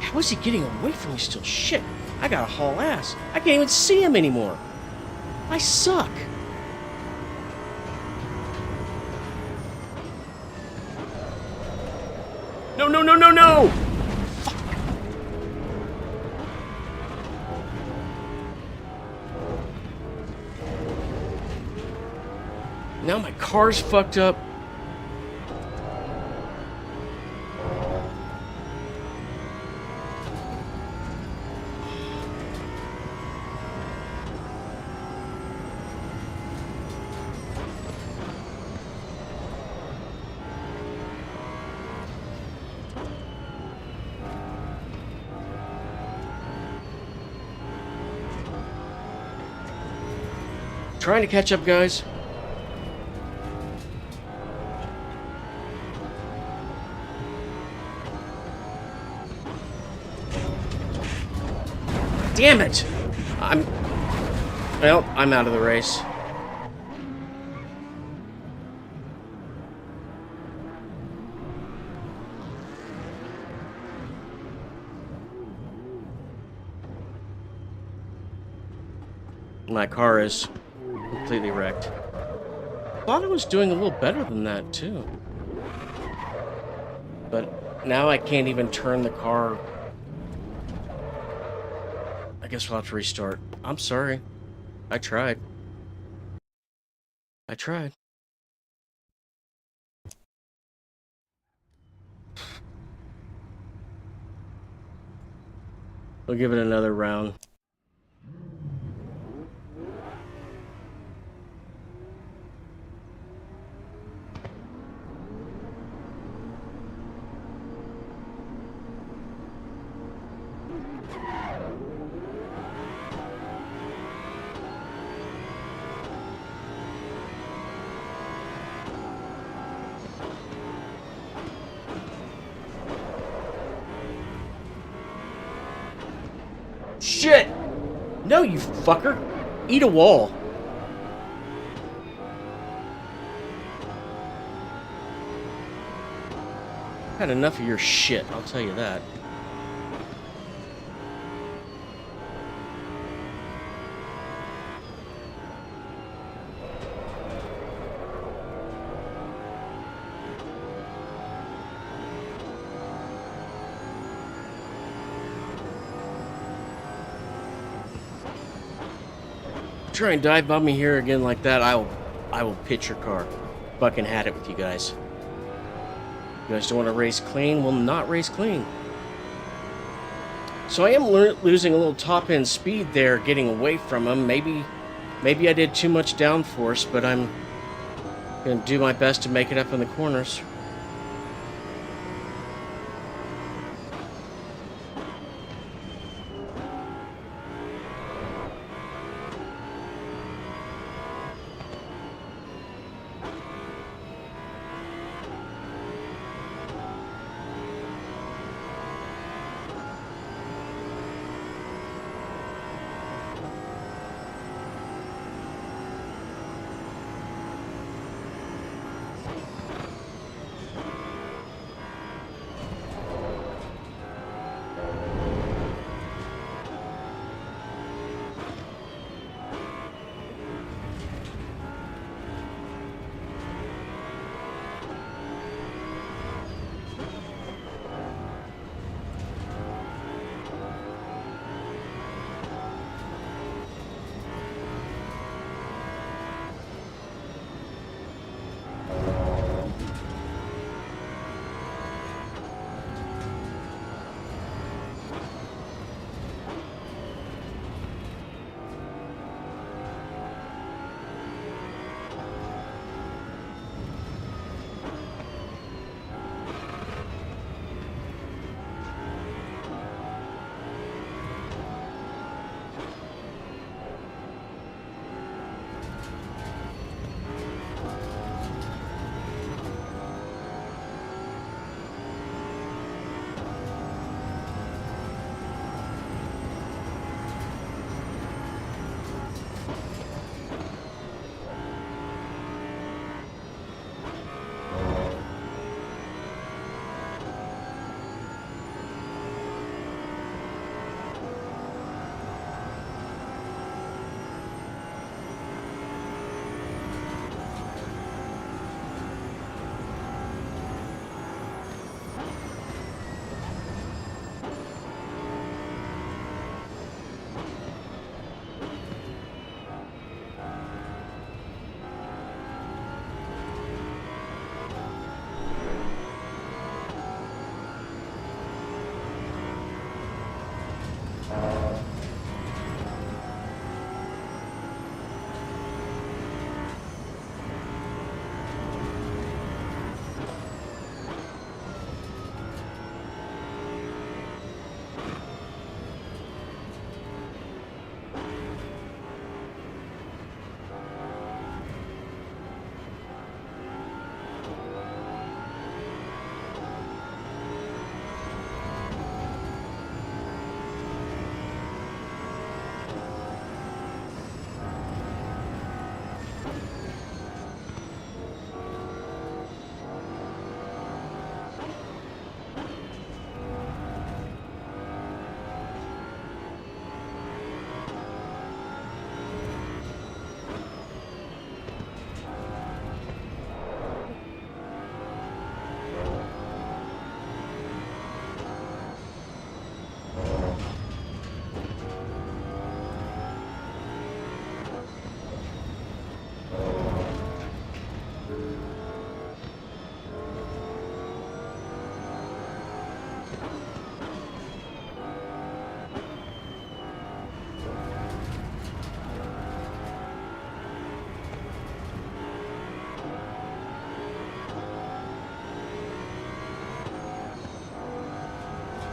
How is he getting away from me still? Shit! I gotta haul ass. I can't even see him anymore. I suck. No, no, no, no, no! Fuck. Now my car's fucked up. Trying to catch up, guys. Damn it! Well, I'm out of the race. My car is completely wrecked. Thought I was doing a little better than that too. But now I can't even turn the car. I guess we'll have to restart. I'm sorry. I tried. I tried. We'll give it another round. Shit! No, you fucker! Eat a wall. Had enough of your shit, I'll tell you that. Try and dive bomb me here again like that, I will pitch your car. Fucking had it with you guys. You guys don't want to race clean? Well, not race clean. So I am losing a little top end speed there, getting away from him. Maybe I did too much downforce, but I'm gonna do my best to make it up in the corners.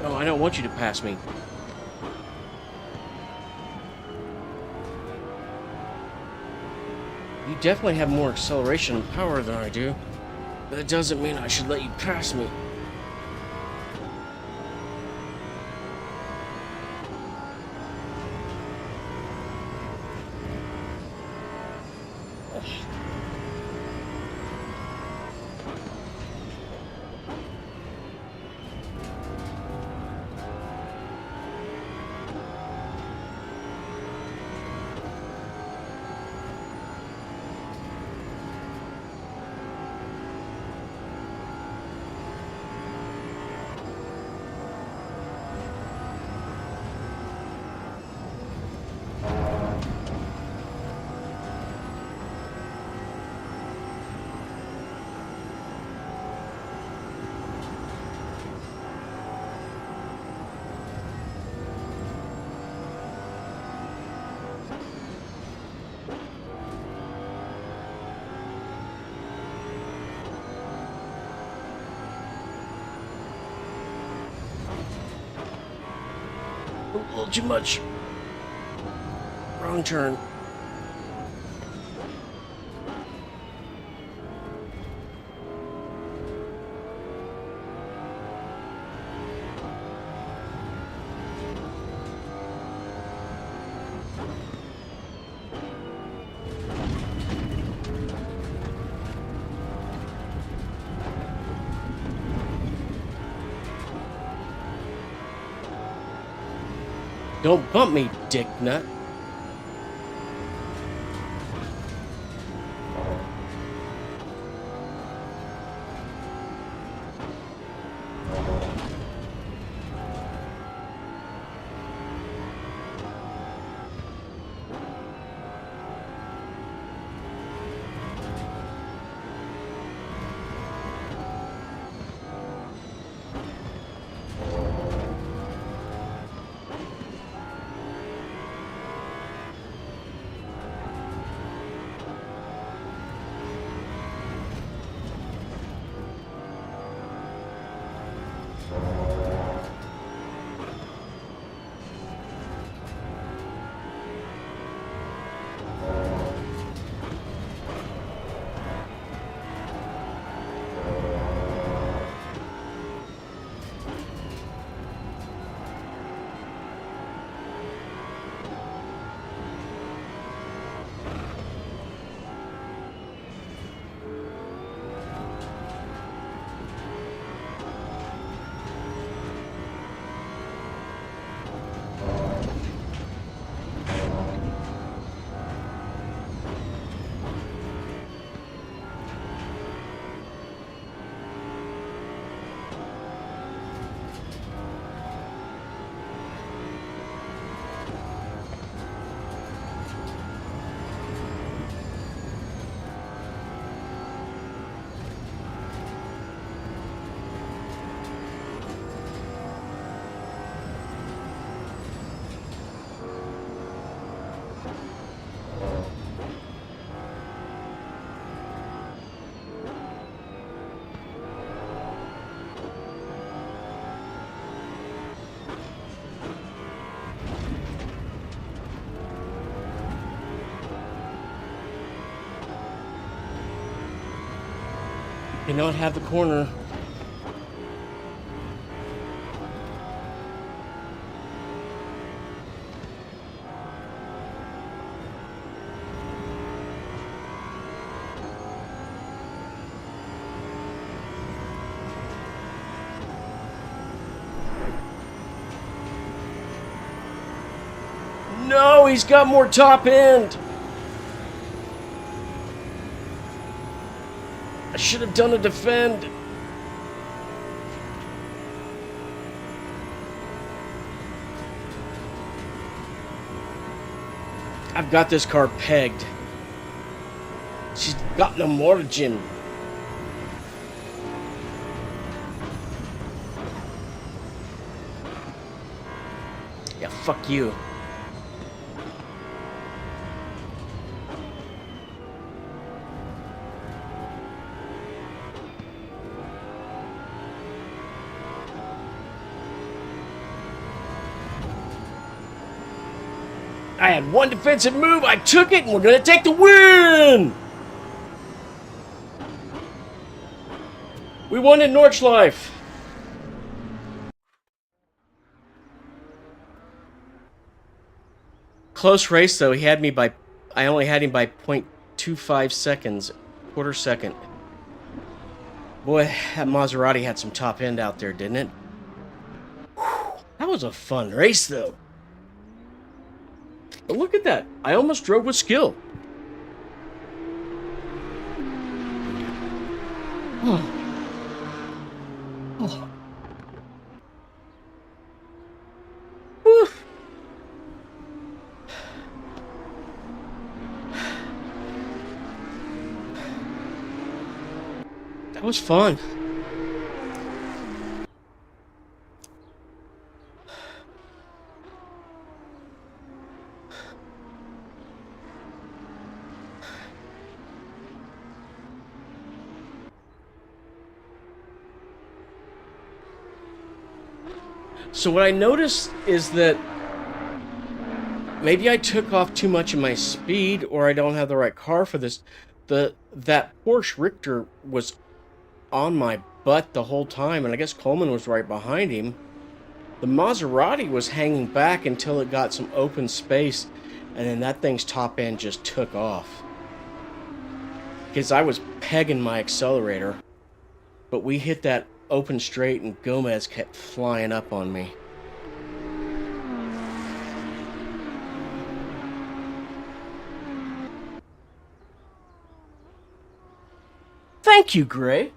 No, I don't want you to pass me. You definitely have more acceleration and power than I do. But that doesn't mean I should let you pass me. A little too much. Wrong turn. Don't bump me, dick nut. Cannot have the corner. No, he's got more top end. I should have done a defend. I've got this car pegged. She's got no margin. Yeah, fuck you. I had one defensive move, I took it, and we're gonna take the win! We won in Nordschleife. Close race, though. He had me by... I only had him by 0.25 seconds. Quarter second. Boy, that Maserati had some top end out there, didn't it? Whew, that was a fun race, though. But look at that. I almost drove with skill. Oh. Oh. Whew. That was fun. So what I noticed is that maybe I took off too much of my speed, or I don't have the right car for this. That Porsche Richter was on my butt the whole time, and I guess Coleman was right behind him. The Maserati was hanging back until it got some open space, and then that thing's top end just took off. Because I was pegging my accelerator, but we hit that open straight and Gomez kept flying up on me. Thank you, Gray.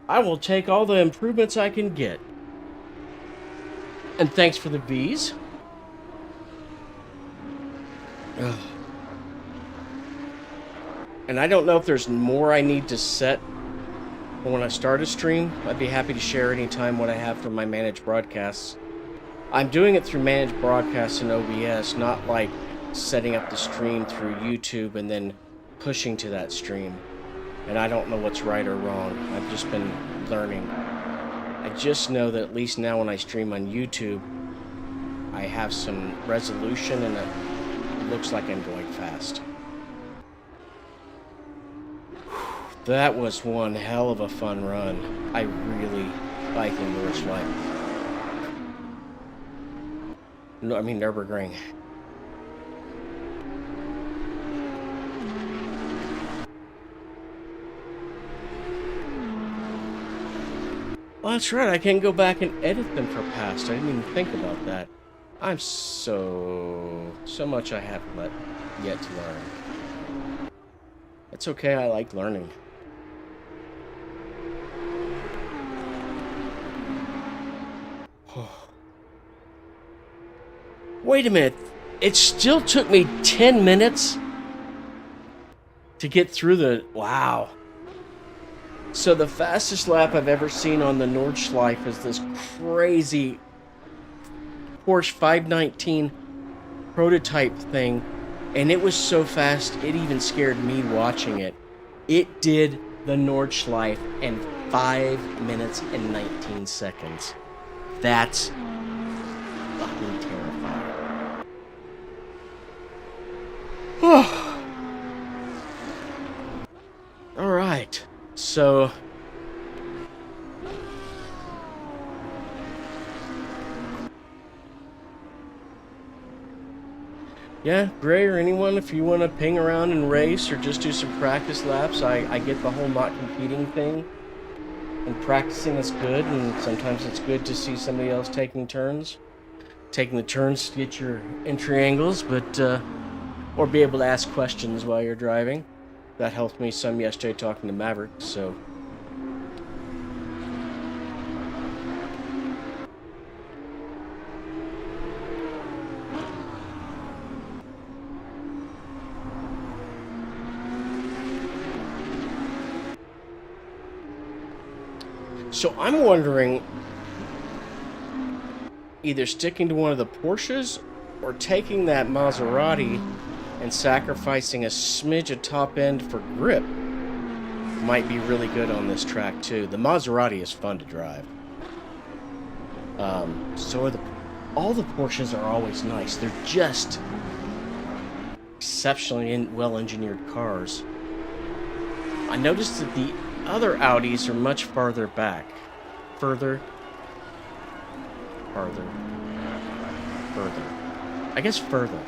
I will take all the improvements I can get. And thanks for the V's. Ugh. And I don't know if there's more I need to set for when I start a stream. I'd be happy to share anytime what I have from my managed broadcasts. I'm doing it through managed broadcasts in OBS, not like setting up the stream through YouTube and then pushing to that stream. And I don't know what's right or wrong. I've just been learning. I just know that at least now when I stream on YouTube, I have some resolution and it looks like I'm going fast. That was one hell of a fun run. I really like in Nordschleife. No, I mean Nürburgring. Well, that's right. I can go back and edit them for past. I didn't even think about that. I'm so much I have yet to learn. It's okay. I like learning. Wait a minute. It still took me 10 minutes to get through the... Wow. So the fastest lap I've ever seen on the Nordschleife is this crazy Porsche 519 prototype thing. And it was so fast, it even scared me watching it. It did the Nordschleife in 5 minutes and 19 seconds. That's fucking terrifying. All right. So, yeah, Gray or anyone, if you want to ping around and race or just do some practice laps, I get the whole not competing thing. And practicing is good, and sometimes it's good to see somebody else taking the turns to get your entry angles, but or be able to ask questions while you're driving. That helped me some yesterday talking to Maverick, so... So I'm wondering either sticking to one of the Porsches or taking that Maserati and sacrificing a smidge of top end for grip might be really good on this track too. The Maserati is fun to drive. So are all the Porsches are always nice. They're just exceptionally well-engineered cars. I noticed that the other Audis are much farther back. Further. I guess further.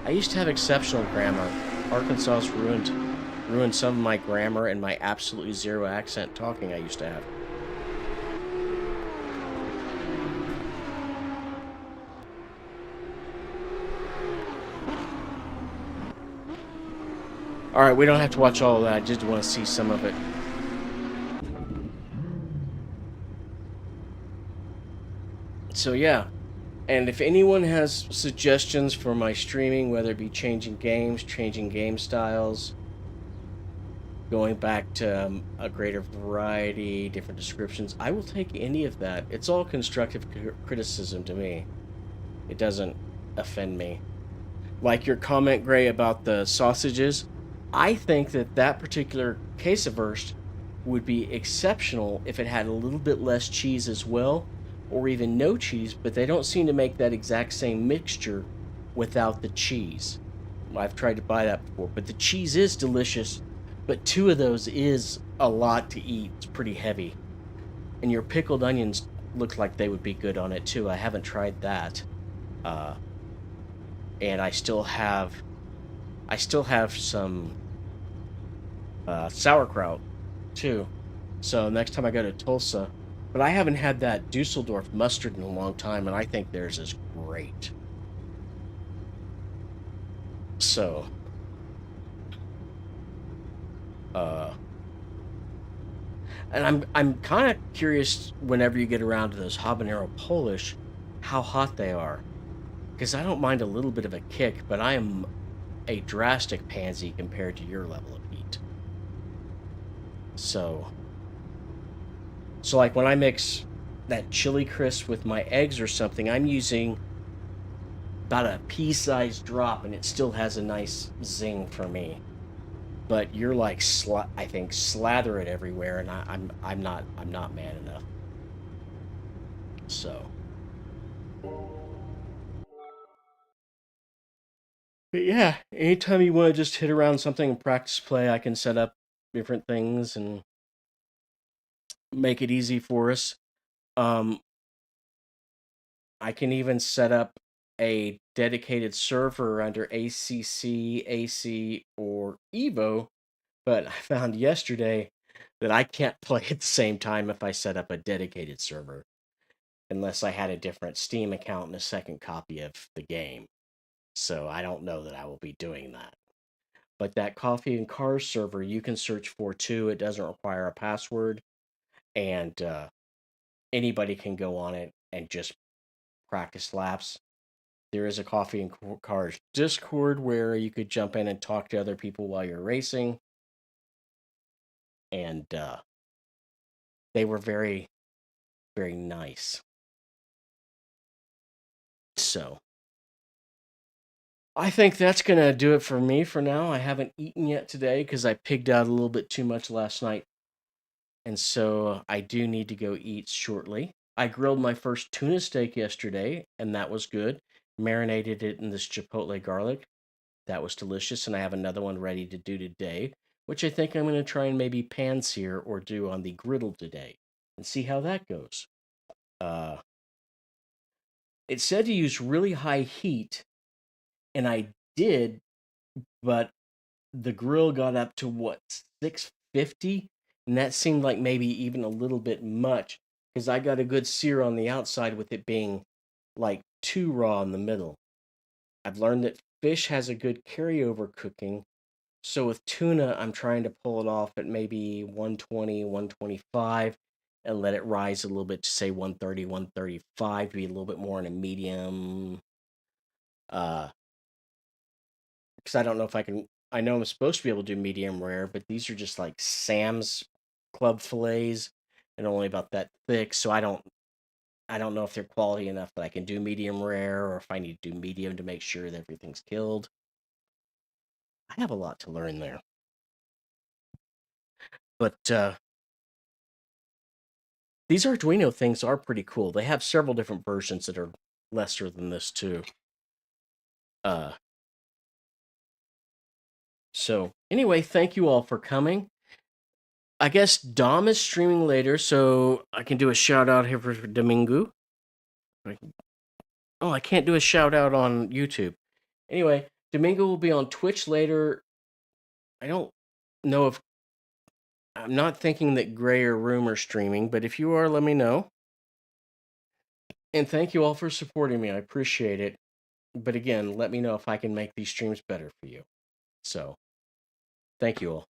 I used to have exceptional grammar. Arkansas's ruined some of my grammar and my absolutely zero accent talking I used to have. Alright, we don't have to watch all of that. I just want to see some of it. So yeah, and if anyone has suggestions for my streaming, whether it be changing games, changing game styles, going back to a greater variety, different descriptions, I will take any of that. It's all constructive criticism to me. It doesn't offend me. Like your comment, Gray, about the sausages, I think that that particular quesavurst would be exceptional if it had a little bit less cheese as well, or even no cheese, but they don't seem to make that exact same mixture without the cheese. I've tried to buy that before, but the cheese is delicious, but 2 of those is a lot to eat. It's pretty heavy. And your pickled onions look like they would be good on it too. I haven't tried that. And I still have some sauerkraut too. So next time I go to Tulsa, but I haven't had that Dusseldorf mustard in a long time, and I think theirs is great. So, and I'm kind of curious whenever you get around to those habanero Polish, how hot they are, because I don't mind a little bit of a kick, but I am a drastic pansy compared to your level of heat. So like when I mix that chili crisp with my eggs or something, I'm using about a pea-sized drop, and it still has a nice zing for me. But you're like, I think, slather it everywhere, and I'm not man enough. So, but yeah, anytime you want to just hit around something and practice play, I can set up different things and make it easy for us. I can even set up a dedicated server under ACC, AC, or EVO, but I found yesterday that I can't play at the same time if I set up a dedicated server, unless I had a different Steam account and a second copy of the game. So I don't know that I will be doing that. But that Coffee and Cars server you can search for too. It doesn't require a password, and anybody can go on it and just practice laps. There is a Coffee and Cars Discord where you could jump in and talk to other people while you're racing. And they were very, very nice. So, I think that's going to do it for me for now. I haven't eaten yet today because I pigged out a little bit too much last night. And so I do need to go eat shortly. I grilled my first tuna steak yesterday, and that was good. Marinated it in this chipotle garlic. That was delicious, and I have another one ready to do today, which I think I'm going to try and maybe pan-sear or do on the griddle today and see how that goes. It said to use really high heat, and I did, but the grill got up to what, 650, and that seemed like maybe even a little bit much because I got a good sear on the outside with it being like too raw in the middle. I've learned that fish has a good carryover cooking, so with tuna I'm trying to pull it off at maybe 120, 125 and let it rise a little bit to say 130, 135 to be a little bit more in a medium. Because I don't know if I can. I know I'm supposed to be able to do medium rare, but these are just like Sam's Club fillets, and only about that thick, so I don't know if they're quality enough that I can do medium rare, or if I need to do medium to make sure that everything's killed. I have a lot to learn there. But these Arduino things are pretty cool. They have several different versions that are lesser than this too. So anyway, thank you all for coming. I guess Dom is streaming later, so I can do a shout out here for Domingo. Oh, I can't do a shout out on YouTube. Anyway, Domingo will be on Twitch later. I don't know if I'm not thinking that Gray or Room are streaming, but if you are, let me know. And thank you all for supporting me. I appreciate it. But again, let me know if I can make these streams better for you. So, thank you all.